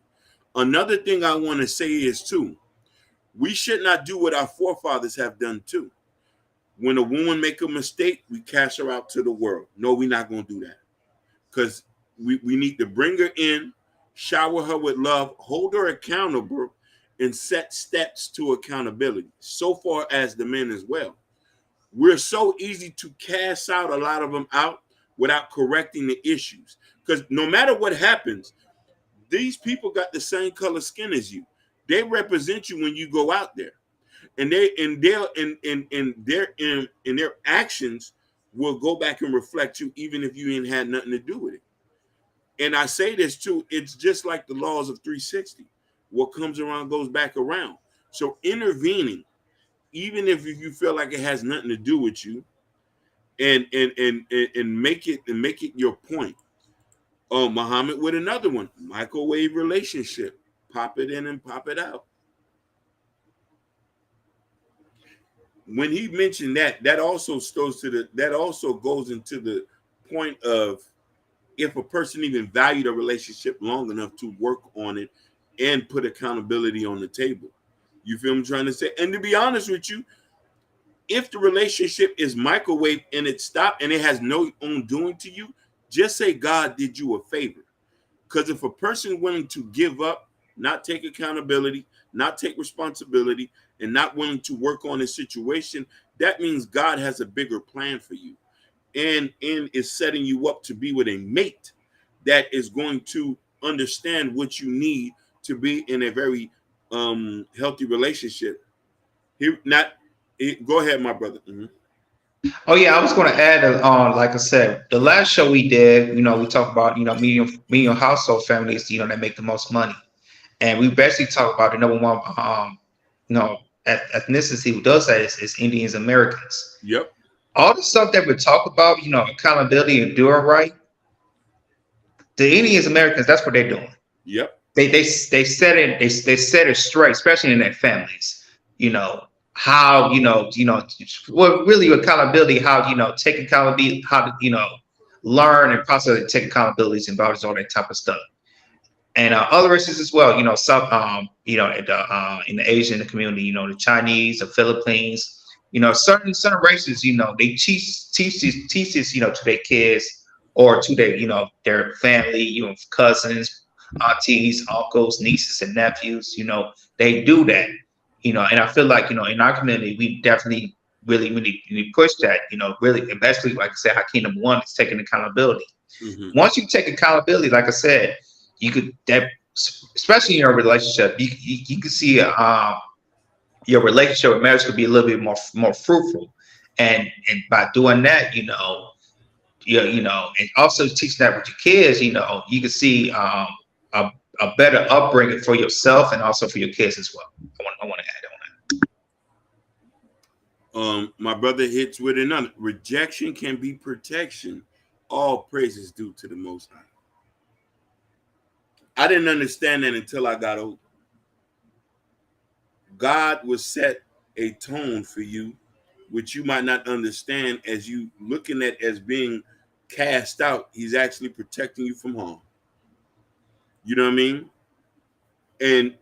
Another thing I want to say is too, we should not do what our forefathers have done too. When a woman make a mistake, we cast her out to the world. No, we're not going to do that. Because we need to bring her in, shower her with love, hold her accountable, and set steps to accountability. So far as the men as well. We're so easy to cast out a lot of them out without correcting the issues. Because no matter what happens, these people got the same color skin as you. They represent you when you go out there. And their actions will go back and reflect you, even if you ain't had nothing to do with it. And I say this too, it's just like the laws of 360. What comes around goes back around. So intervening, even if you feel like it has nothing to do with you, and make it your point. Muhammad with another one, microwave relationship, pop it in and pop it out. When he mentioned that also goes into the point of if a person even valued a relationship long enough to work on it and put accountability on the table. You feel what I'm trying to say? And to be honest with you, if the relationship is microwave and it stopped and it has no own doing to you, just say God did you a favor. Because if a person willing to give up, not take accountability, not take responsibility, and not willing to work on a situation, that means God has a bigger plan for you and is setting you up to be with a mate that is going to understand what you need to be in a very healthy relationship. Go ahead, my brother. Mm-hmm. Oh yeah, I was going to add on. Like I said, the last show we did, we talked about medium household families, that make the most money, and we basically talked about the number one, ethnicity who does that is Indians Americans. Yep. All the stuff that we talk about, accountability and doing right. The Indians Americans, that's what they're doing. Yep. They set it straight, especially in their families. How well really accountability, how take accountability, how to learn and process take accountabilities and boundaries, all that type of stuff. And other races as well, some in the Asian community, the Chinese, the Philippines, certain races, they teach this, to their kids or to their family, cousins, aunties, uncles, nieces, and nephews. They do that. And I feel like, in our community, we definitely really push that, really, especially, like I said, Hakeem, number one is taking accountability. Mm-hmm. Once you take accountability, like I said, you could, especially in your relationship, you can see your relationship or marriage could be a little bit more fruitful. And by doing that, and also teaching that with your kids, you can see a better upbringing for yourself and also for your kids as well. I want to add on that. My brother hits with another. Rejection can be protection. All praise is due to the Most High. I didn't understand that until I got older. God will set a tone for you, which you might not understand as you looking at as being cast out. He's actually protecting you from harm. You know what I mean? And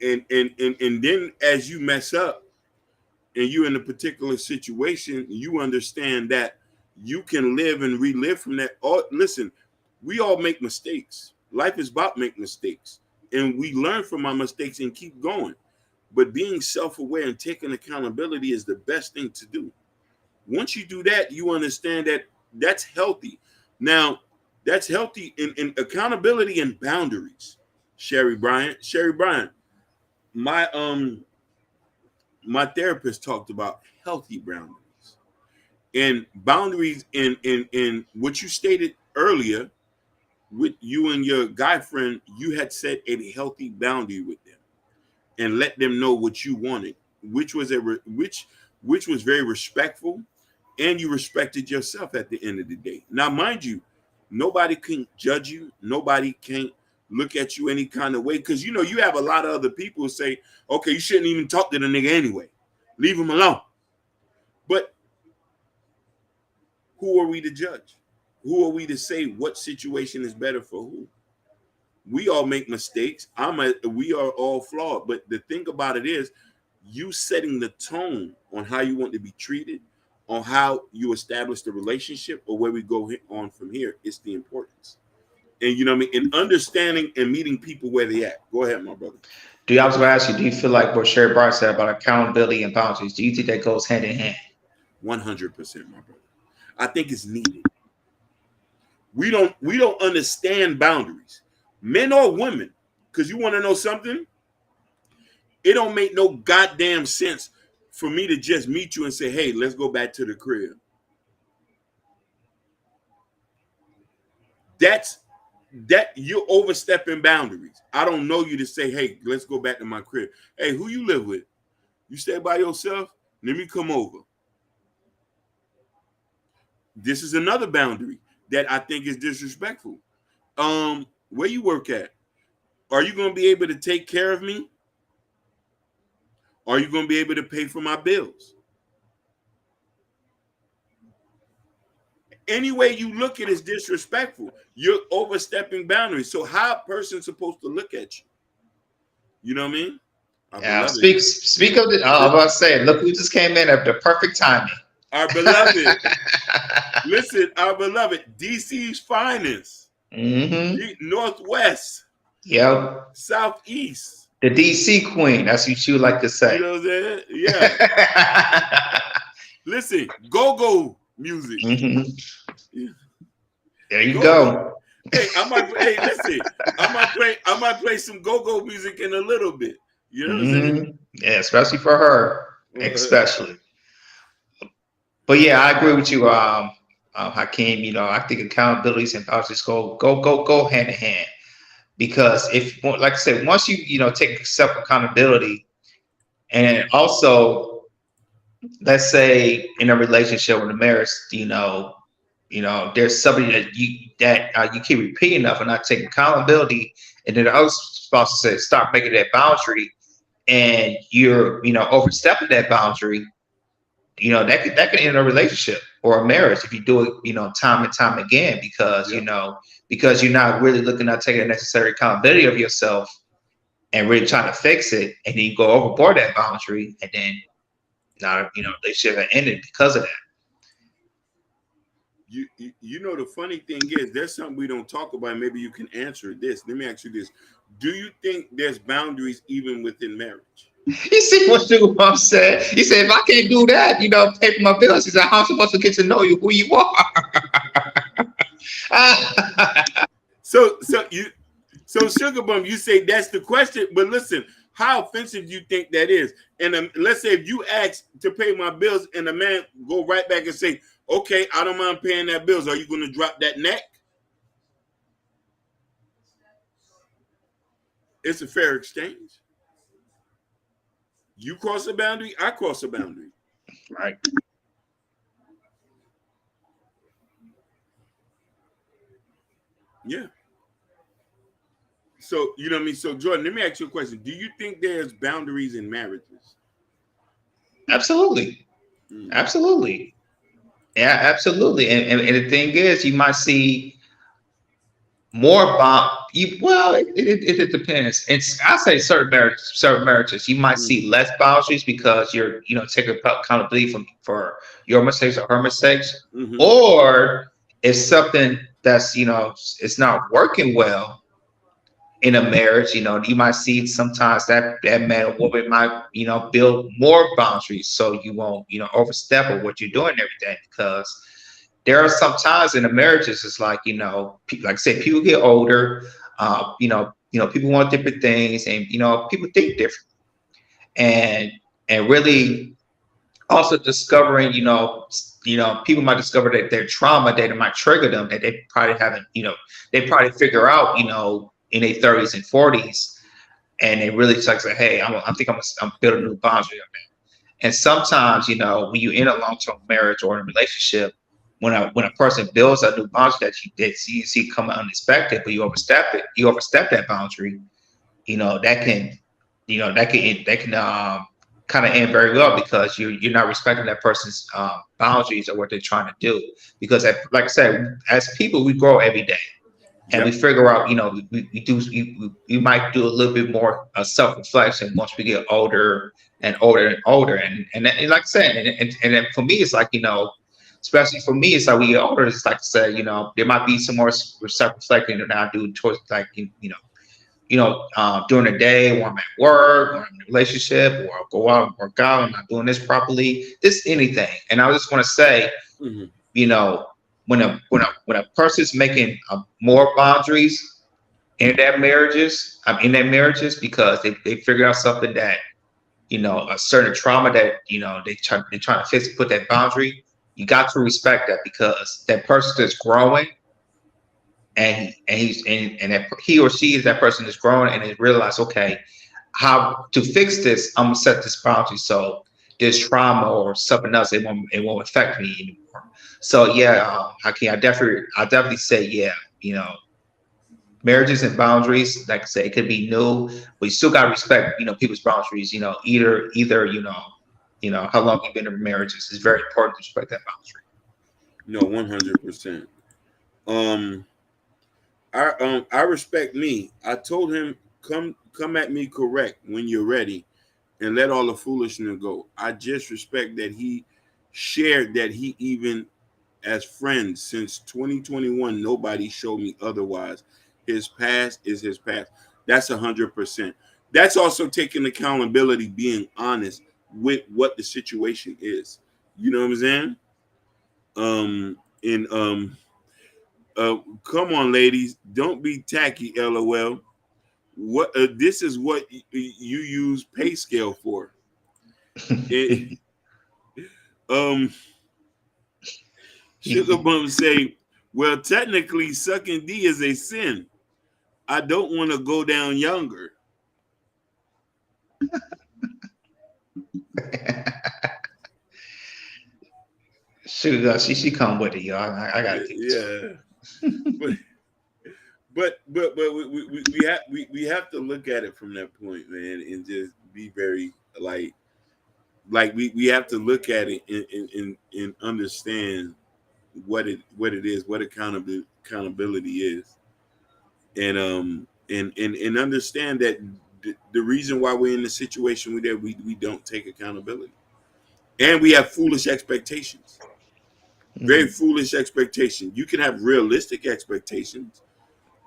then as you mess up and you're in a particular situation, you understand that you can live and relive from that. Listen, we all make mistakes. Life is about making mistakes. And we learn from our mistakes and keep going. But being self-aware and taking accountability is the best thing to do. Once you do that, you understand that that's healthy. Now, that's healthy in accountability and boundaries. Sherry Bryant, my therapist talked about healthy boundaries. And boundaries in what you stated earlier with you and your guy friend, you had set a healthy boundary with them and let them know what you wanted, which was very respectful, and you respected yourself at the end of the day. Now, mind you, nobody can judge you. Nobody can look at you any kind of way, because you have a lot of other people who say, okay, you shouldn't even talk to the nigga anyway. Leave him alone. But who are we to judge? Who are we to say what situation is better for who? We all make mistakes. We are all flawed. But the thing about it is, you setting the tone on how you want to be treated, on how you establish the relationship, or where we go on from here, is the importance. And you know what I mean? And understanding and meeting people where they at. Go ahead, my brother. I was going to ask you, do you feel like what Sherry Bryant said about accountability and boundaries, do you think that goes hand in hand? 100%, my brother. I think it's needed. We don't understand boundaries, men or women, because you want to know something? It don't make no goddamn sense for me to just meet you and say, hey, let's go back to the crib. That you're overstepping boundaries. I don't know you to say, hey, let's go back to my crib. Hey, who you live with? You stay by yourself? Let me come over. This is another boundary that I think is disrespectful. Where you work at? Are you going to be able to take care of me? Are you going to be able to pay for my bills? Any way you look at it is disrespectful. You're overstepping boundaries. So how a person's supposed to look at you? You know what I mean? Yeah, speak of the. I was about to say, look who just came in at the perfect timing. Our beloved, listen, our beloved, DC's finest, Northwest, yep, Southeast, the DC queen. That's what you like to say. You know what I'm saying? Yeah. Listen, go-go music. Yeah. There you go. Hey, listen, I might play some go-go music in a little bit. You know what I'm saying? Yeah, especially for her, especially. But yeah, I agree with you, Hakeem. You know, I think accountabilities and boundaries go hand in hand, because if, like I said, once you take self accountability, and also, let's say in a relationship or a marriage, there's somebody that you keep repeating of and not taking accountability, and then the other spouse says start making that boundary, and you're overstepping that boundary. That could end a relationship or a marriage if you do it, time and time again, because because you're not really looking at taking the necessary accountability of yourself and really trying to fix it, and then you go overboard that boundary, and then they should have ended because of that. The funny thing is, there's something we don't talk about. Maybe you can answer this. Let me ask you this: do you think there's boundaries even within marriage? You see what your mom said? He said, if I can't do that, pay for my bills. He said, how am I supposed to get to know you, who you are? So Sugar Bum, you say that's the question, but listen, how offensive do you think that is? And let's say if you ask to pay my bills and the man go right back and say, okay, I don't mind paying that bills, are you going to drop that neck? It's a fair exchange. You cross a boundary, I cross a boundary. Right. Yeah. So, you know what I mean? So, Jordan, let me ask you a question. Do you think there's boundaries in marriages? Absolutely. Absolutely. Yeah, absolutely. And the thing is, you might see more it depends. I say certain marriages, you might see less boundaries because you're taking accountability for your mistakes or her mistakes, or if something that's it's not working well in a marriage, you might see sometimes that man or woman might build more boundaries so you won't overstep or what you're doing and everything, because there are some times in the marriages, it's like, like I said, people get older, people want different things, and, people think different. And really also discovering, people might discover that their trauma, that it might trigger them, that they probably haven't, they probably figure out, in their 30s and 40s, and they really say, hey, I think I'm building a new boundary on that. And sometimes, when you're in a long-term marriage or in a relationship, when a person builds a new boundary that you see come unexpected, but you overstep that boundary, that can kind of end very well, because you're not respecting that person's boundaries or what they're trying to do. Because like I said, as people, we grow every day, and we figure out, we might do a little bit more self-reflection once we get older and older and older, and like I said, and then for me, it's like, especially for me, it's like we get older, it's like I said, there might be some more self-reflecting than I do towards, like, during the day when I'm at work or in a relationship, or I'll go out and work out, I'm not doing this properly, this anything. And I just want to say, when a person's making more boundaries in their marriages, because they figure out something that, a certain trauma that, they're trying to fix, put that boundary. You got to respect that, because that person is growing, and he or she is that person is growing, and they realize, okay, how to fix this? I'm gonna set this boundary so this trauma or something else, it won't affect me anymore. So yeah, Hakeem, I definitely say, yeah, marriages and boundaries, like I say, it could be new, but you still got to respect, people's boundaries. Either how long you've been in marriages. It's very important to respect that boundary. No, 100%. I respect me. I told him, come at me correct when you're ready, and let all the foolishness go. I just respect that he shared that he even as friends since 2021, nobody showed me otherwise. His past is his past. That's 100%. That's also taking accountability, being honest with what the situation is. You know what I'm saying? Come on, ladies, don't be tacky. LOL. What this is what you use pay scale for. Sugar Bum say, well, technically sucking D is a sin. I don't want to go down younger. Sugar, she come with it, y'all. I gotta take this. But we have to look at it from that point, man, and just be very like we have to look at it and understand what it is, what accountability is, and understand that the reason why we're in the situation we don't take accountability, and we have foolish expectations, very foolish expectations. You can have realistic expectations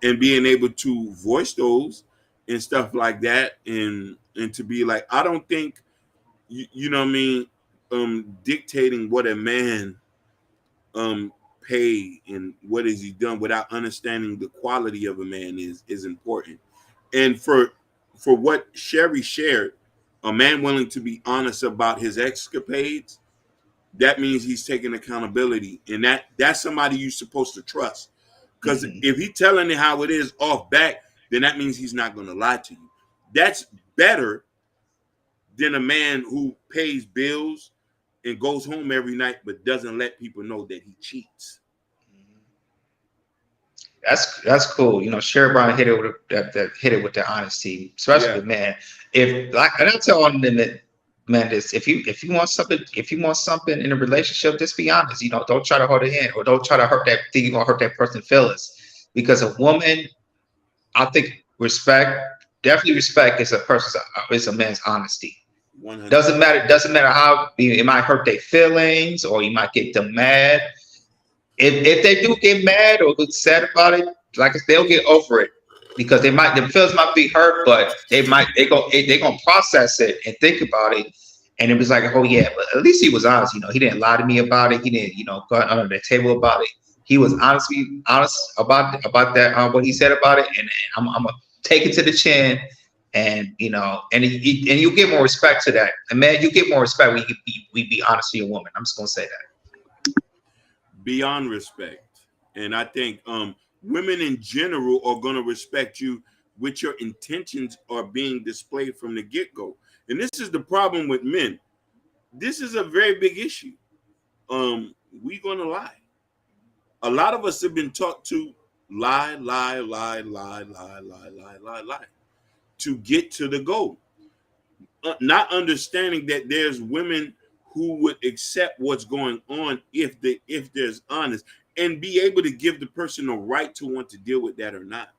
and being able to voice those and stuff like that, and to be like, I don't think you know what I mean, dictating what a man pay and what is he done without understanding the quality of a man is important. And for what Sherry shared, a man willing to be honest about his escapades, that means he's taking accountability, and that's somebody you're supposed to trust. Because if he's telling it how it is off back, then that means he's not going to lie to you. That's better than a man who pays bills and goes home every night but doesn't let people know that he cheats. That's cool. Sherry Brown hit it with the honesty, especially with men. And I tell them that, man, if you want something in a relationship, just be honest. Don't try to hold it in, or don't try to hurt that thing. You're gonna hurt that person's feelings. Because a woman, I think definitely respect is a man's honesty. 100%. Doesn't matter how it might hurt their feelings, or you might get them mad. If they do get mad or get sad about it, they'll get over it. Because their feelings might be hurt, but they're gonna process it and think about it, and it was like, oh yeah, but at least he was honest. He didn't lie to me about it. He didn't, go under the table about it. He was honest about that, what he said about it, and I'm gonna take it to the chin, and and you get more respect to that. And man, you get more respect when we be honest to your woman. I'm just gonna say that. Beyond respect, and I think women in general are going to respect you with your intentions are being displayed from the get-go. And this is the problem with men. This is a very big issue. We're going to lie. A lot of us have been taught to lie to get to the goal. Not understanding that there's women who would accept what's going on if there's honest, and be able to give the person a right to want to deal with that or not.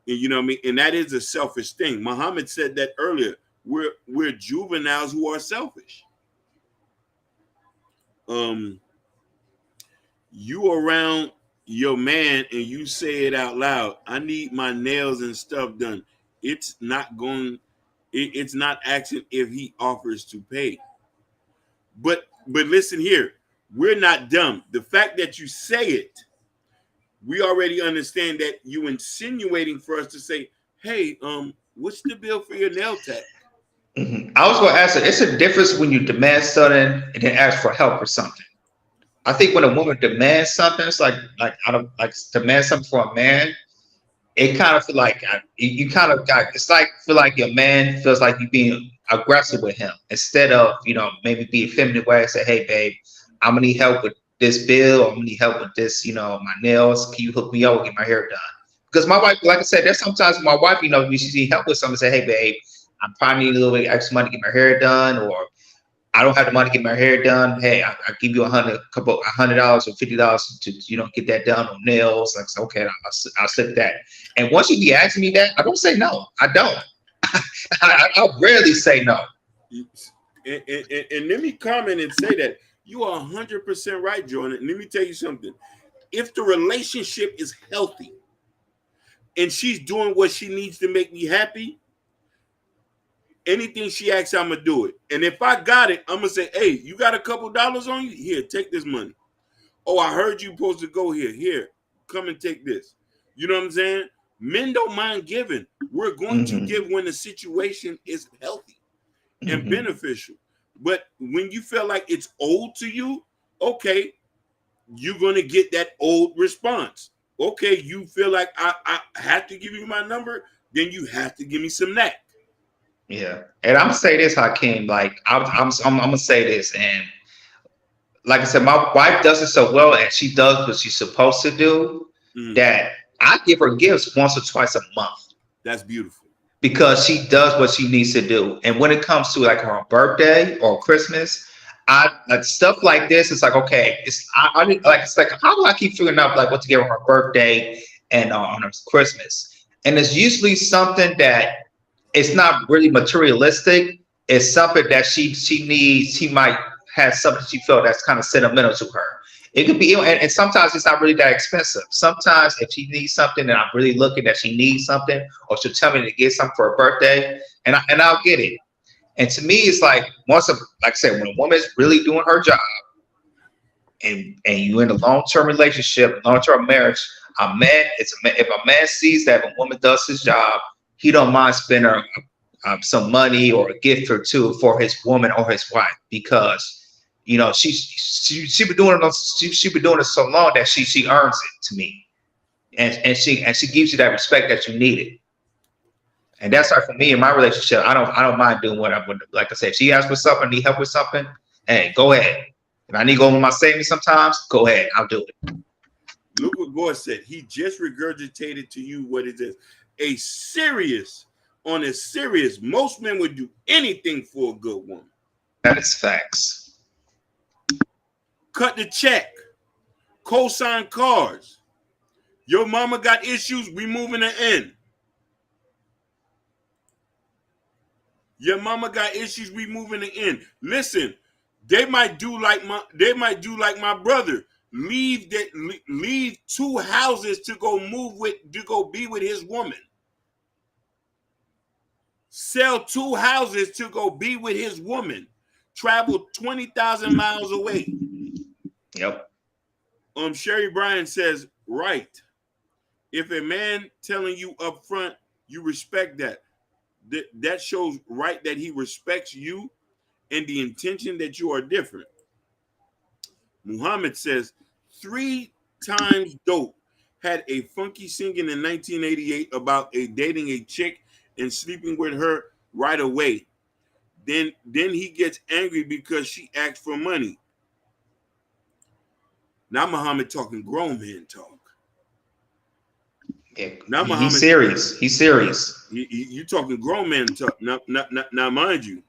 And you know what I mean? And that is a selfish thing. Muhammad said that earlier. We're juveniles who are selfish. You around your man and you say it out loud, I need my nails and stuff done. It's not asking if he offers to pay. But listen here, we're not dumb. The fact that you say it, we already understand that you insinuating for us to say, hey, what's the bill for your nail tech? I was going to ask, it's a difference when you demand something and then ask for help or something. I think when a woman demands something, it's like demand something for a man. It kind of feel like feel like your man feels like you being aggressive with him instead of maybe be a feminine way and say, hey babe, I'm gonna need help with this bill, or I'm gonna need help with this, my nails. Can you hook me up, get my hair done? Because my wife, like I said, there's sometimes my wife, you know, we should need help with something, say, hey, babe, I'm probably need a little bit extra money to get my hair done, or I don't have the money to get my hair done. Hey, I give you $100 or $50 to, you know, get that done on nails. Like, okay, I'll slip that. And once you be asking me that, I don't say no. I don't. I rarely say no. And let me comment and say that you are 100% right, Jordan. And let me tell you something. If the relationship is healthy and she's doing what she needs to make me happy, anything she asks, I'm gonna do it. And if I got it, I'm gonna say, hey, you got a couple dollars on you? Here, take this money. Oh, I heard you supposed to go here. Here, come and take this. You know what I'm saying? Men don't mind giving. We're going to give when the situation is healthy and beneficial. But when you feel like it's owed to you, okay, you're gonna get that old response. Okay, you feel like I have to give you my number, then you have to give me some neck. Yeah, and I'm gonna say this, Hakeem. Like I'm gonna say this, and like I said, my wife does it so well, and she does what she's supposed to do. That I give her gifts once or twice a month. That's beautiful. Because she does what she needs to do. And when it comes to like her birthday or Christmas, I like stuff like this. It's like, okay, it's like how do I keep figuring out like what to give her her birthday and on her Christmas? And it's usually something that it's not really materialistic. It's something that she needs. She might have something she felt that's kind of sentimental to her. It could be, and sometimes it's not really that expensive. Sometimes if she needs something and I'm really looking that she needs something, or she'll tell me to get something for her birthday, and I'll get it. And to me, it's like like I said, when a woman's really doing her job, and you're in a long-term relationship, long-term marriage, if a man sees that a woman does his job, he don't mind spending some money or a gift or two for his woman or his wife, because you know she been doing it so long that she earns it to me, and she gives you that respect that you needed. And that's like for me in my relationship. I don't mind doing what I would. Like I said, if she asks for something, need help with something, hey, go ahead. If I need to go over my savings sometimes, go ahead, I'll do it. Look what Gore said. He just regurgitated to you what it is. On a serious, most men would do anything for a good woman. That is facts. Cut the check. Co-sign cars. Your mama got issues, we moving her in. Your mama got issues, we moving her in. Listen, they might do like my brother. Leave 2 houses to go be with his woman. Sell 2 houses to go be with his woman. Travel 20,000 miles away. Yep. Sherry Bryan says, right. If a man telling you up front, you respect that. That shows right that he respects you and the intention that you are different. Muhammad says 3 times dope had a funky singing in 1988 about dating a chick and sleeping with her right away. Then he gets angry because she asked for money. Now Muhammad talking grown man talk. Yeah, now Muhammad, he's serious. He's serious. You talking grown man talk. Now mind you,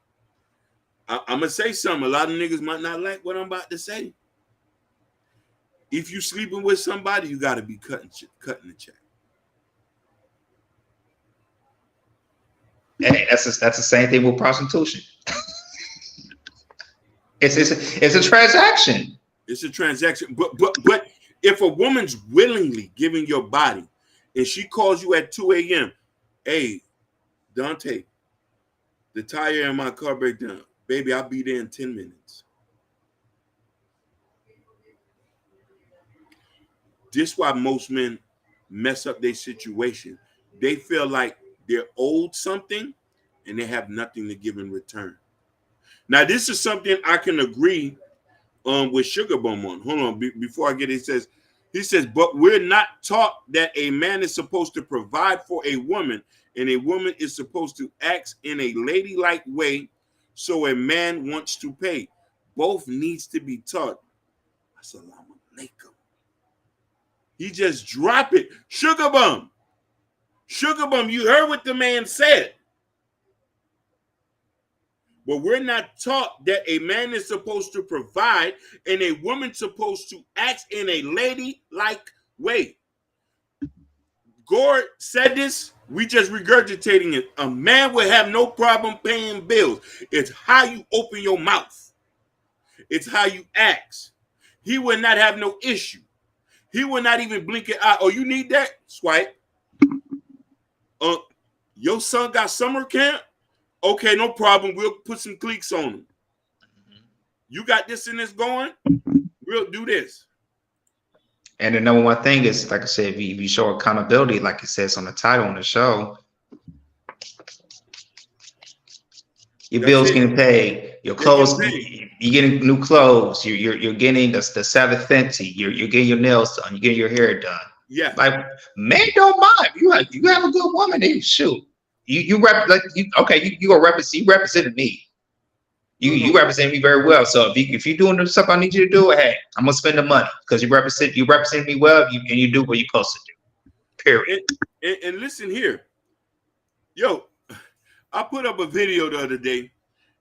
I'm gonna say something. A lot of niggas might not like what I'm about to say. If you sleeping with somebody, you got to be cutting the check. Hey, that's the same thing with prostitution. It's a transaction. It's a transaction. But if a woman's willingly giving your body, and she calls you at 2 a.m., hey, Dante, the tire in my car break down. Baby, I'll be there in 10 minutes. This is why most men mess up their situation. They feel like they're owed something and they have nothing to give in return. Now, this is something I can agree with Sugar Bum on. Hold on, before I get it, he says, but we're not taught that a man is supposed to provide for a woman and a woman is supposed to act in a ladylike way so a man wants to pay. Both needs to be taught. Assalamu alaikum. He just drop it. Sugar Bum. Sugar Bum, you heard what the man said. But we're not taught that a man is supposed to provide and a woman's supposed to act in a ladylike way. Gore said this. We just regurgitating it. A man will have no problem paying bills. It's how you open your mouth. It's how you act. He will not have no issue. He will not even blink an eye. Oh, you need that? Swipe. Your son got summer camp? Okay, no problem. We'll put some cliques on him. You got this and this going? We'll do this. And the number one thing is, like I said, if you show accountability, like it says on the title on the show, your bills getting paid, your clothes, you're getting new clothes, you're getting the Sabbath Fenty, you're getting your nails done, you're getting your hair done. Yeah, like men don't mind. You have a good woman, they shoot. You represented me. You represent me very well. So if you're doing the stuff I need you to do, hey, I'm gonna spend the money because you represent me well, and you do what you're supposed to do. Period. And listen here, yo, I put up a video the other day,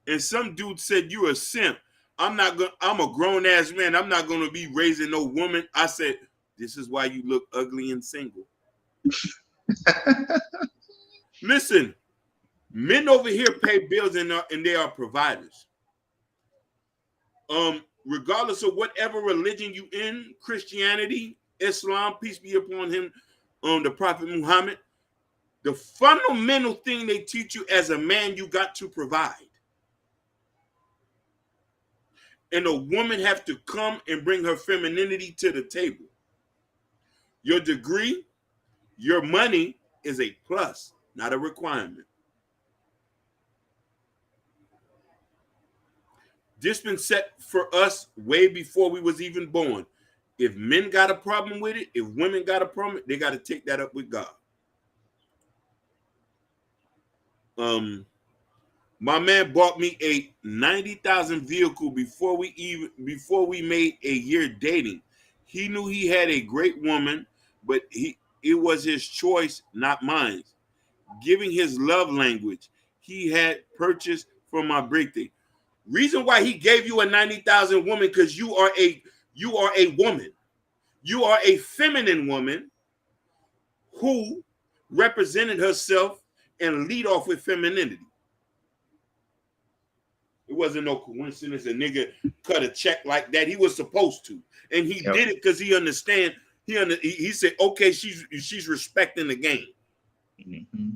and some dude said you a simp. I'm a grown ass man. I'm not gonna be raising no woman. I said, this is why you look ugly and single. Listen, men over here pay bills and they are providers. Regardless of whatever religion you in, Christianity, Islam, peace be upon him, the Prophet Muhammad, the fundamental thing they teach you as a man, you got to provide. And a woman have to come and bring her femininity to the table. Your degree, your money is a plus, not a requirement. This been set for us way before we was even born. If men got a problem with it, if women got a problem, they got to take that up with God. My man bought me a 90,000 vehicle before we made a year dating. He knew he had a great woman, but it was his choice, not mine. Giving his love language, he had purchased for my birthday. Reason why he gave you a 90,000 woman, because you are a woman. You are a feminine woman who represented herself and lead off with femininity. It wasn't no coincidence a nigga cut a check like that. He was supposed to, and he did it because he understand. He said, okay, she's respecting the game. Mm-hmm.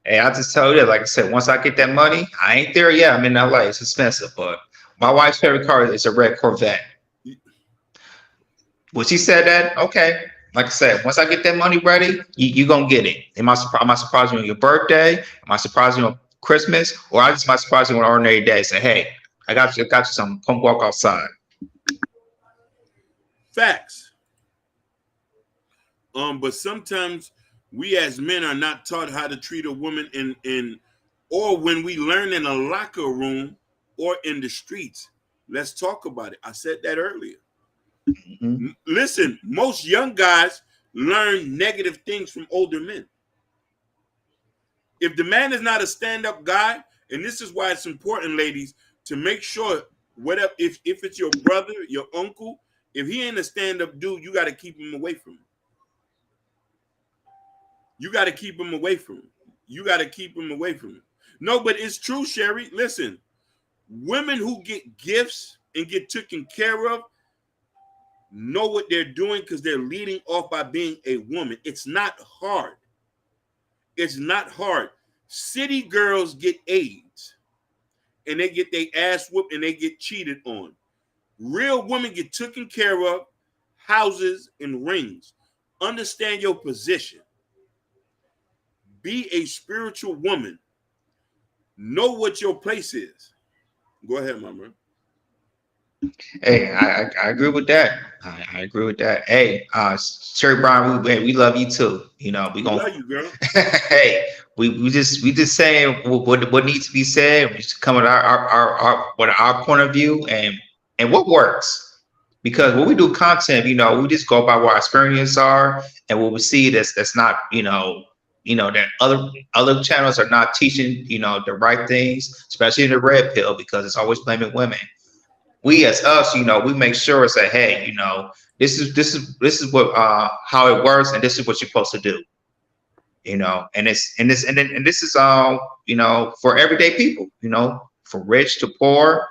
Hey, I just tell you that, like I said, once I get that money, I ain't there yet. I'm in LA. It's expensive, but my wife's favorite car is a red Corvette. When she said that, okay. Like I said, once I get that money ready, you gonna get it. Am I surprising you on your birthday? Am I surprising you on Christmas? Or I just might surprise you on an ordinary day? Say, hey, I got you something. Come walk outside. Facts. But sometimes we as men are not taught how to treat a woman or when we learn in a locker room or in the streets. Let's talk about it. I said that earlier. Mm-hmm. Listen, most young guys learn negative things from older men. If the man is not a stand-up guy, and this is why it's important, ladies, to make sure whatever, if it's your brother, your uncle, if he ain't a stand-up dude, you got to keep him away from him. You got to keep him away from him. You got to keep him away from him. No, but it's true, Sherry. Listen, women who get gifts and get taken care of know what they're doing because they're leading off by being a woman. It's not hard. It's not hard. City girls get AIDS and they get their ass whooped and they get cheated on. Real women get taken care of, houses and rings. Understand your position. Be a spiritual woman. Know what your place is. Go ahead, my man. Hey, I agree with that. I agree with that. Hey, Sherry Brown, we love you too. You know, we love you, girl. Hey, we just saying what needs to be said. We just come with our point of view and what works. Because when we do content, you know, we just go by what our experiences are and what we see that's not, you know, that other channels are not teaching, the right things, especially in the red pill, because it's always blaming women. We as us, we make sure and say, hey, this is what how it works, and this is what you're supposed to do. And this is for everyday people, from rich to poor.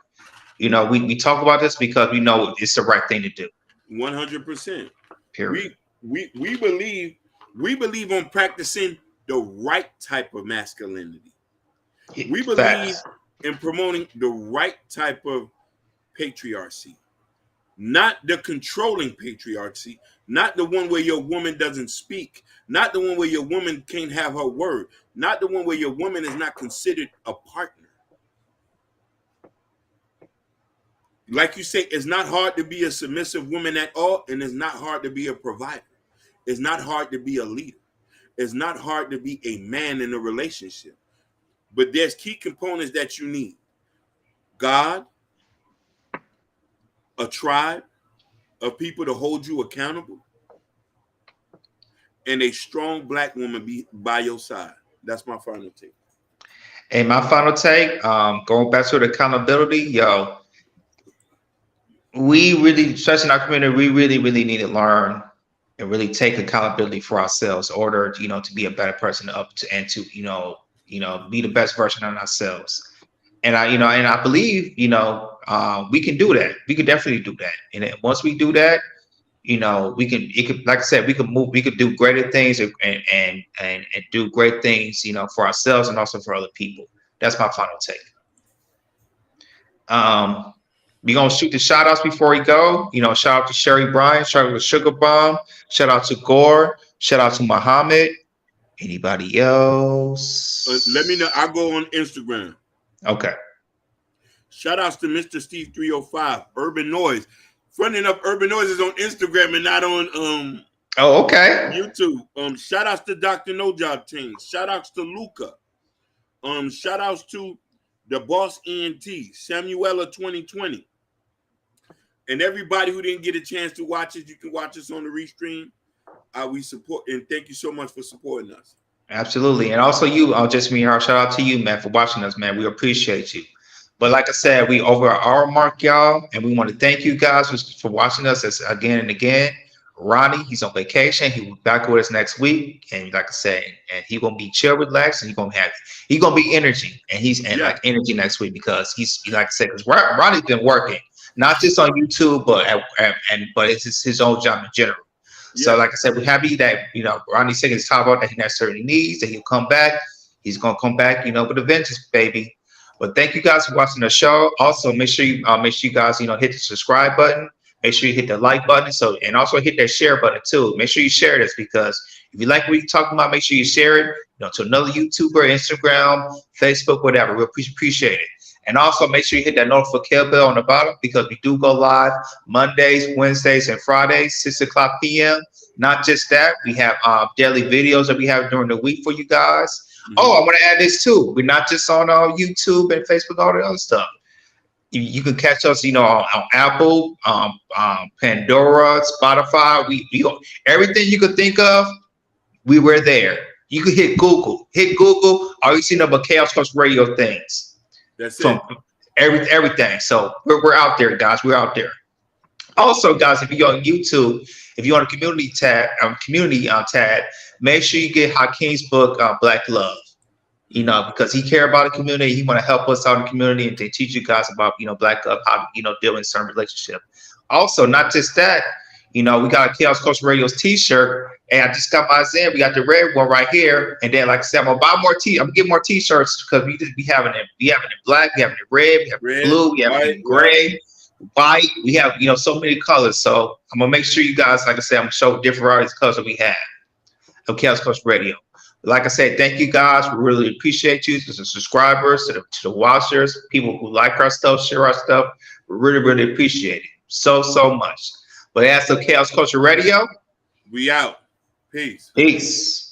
We talk about this because we know it's the right thing to do. 100%. Period. We believe on practicing the right type of masculinity. We believe Facts. in promoting the right type of patriarchy, not the controlling patriarchy, not the one where your woman doesn't speak, not the one where your woman can't have her word, not the one where your woman is not considered a partner. Like you say, it's not hard to be a submissive woman at all, and it's not hard to be a provider. It's not hard to be a leader. It's not hard to be a man in a relationship. But there's key components that you need. God, a tribe of people to hold you accountable, and a strong black woman be by your side. That's my final take. And my final take, going back to the accountability, we really, especially in our community, we really, really need to learn and really take accountability for ourselves in order, to be a better person and to be the best version of ourselves. And I believe, we can do that. We can definitely do that. And then once we do that, like I said, we could do greater things and do great things, for ourselves and also for other people. That's my final take. We're going to shoot the shout outs before we go. Shout out to Sherry Bryan, shout out to Sugar Bomb, shout out to Gore, shout out to Muhammad. Anybody else? Let me know. I'll go on Instagram. Okay. Shout outs to Mr. Steve 305, Urban Noise. Funny enough, Urban Noise is on Instagram and not on okay. YouTube. Shout outs to Dr. No Job Team. Shout outs to Luca. Shout outs to the Boss ENT, Samuela 2020. And everybody who didn't get a chance to watch it, you can watch us on the restream. We support, and thank you so much for supporting us. Absolutely. And also you, just me, shout out to you, man, for watching us, man. We appreciate you. But like I said, we over our mark, y'all, and we want to thank you guys for watching us again and again. Ronnie, he's on vacation. He'll be back with us next week. And like I said, and he's gonna be chill, relaxed, and he's gonna be energy. And like energy next week because he's like I said, because Ronnie's been working, not just on YouTube, but it's his own job in general. Yeah. So like I said, we're happy that Ronnie's taking his time out, that he has certain needs, that he'll come back. He's gonna come back, with a vengeance, baby. But thank you guys for watching the show. Also, make sure you guys, hit the subscribe button. Make sure you hit the like button. And also hit that share button too. Make sure you share this because if you like what we're talking about, make sure you share it, to another YouTuber, Instagram, Facebook, whatever. We appreciate it. And also make sure you hit that notification bell on the bottom because we do go live Mondays, Wednesdays, and Fridays, 6:00 p.m. Not just that, we have daily videos that we have during the week for you guys. Mm-hmm. Oh, I want to add this too. We're not just on YouTube and Facebook, all the other stuff. You can catch us, on Apple, Pandora, Spotify. We everything you could think of, we were there. You could hit Google. All you see number Chaos Coast Radio things. That's it. Everything. So we're out there, guys. We're out there. Also, guys, if you're on YouTube, if you're on a community tab, make sure you get Hakeem's book, Black Love. Because he care about the community, he want to help us out in the community and to teach you guys about, Black love, how to, deal in certain relationship. Also, not just that, we got a Chaos Coast Radio's t-shirt, and I just got mine in. We got the red one right here, and then, like I said, I'm gonna buy more I'm gonna get more t-shirts because we have it in black, we have it in red, we have it in blue, we have it in gray, white. We have, so many colors. So I'm gonna make sure you guys, like I said, I'm gonna show different varieties of colors that we have of Chaos Coast Radio. Like I said, thank you guys. We really appreciate you, to the subscribers, to the watchers, people who like our stuff, share our stuff. We really, really appreciate it so much. But as for Chaos Culture Radio, we out. Peace. Peace.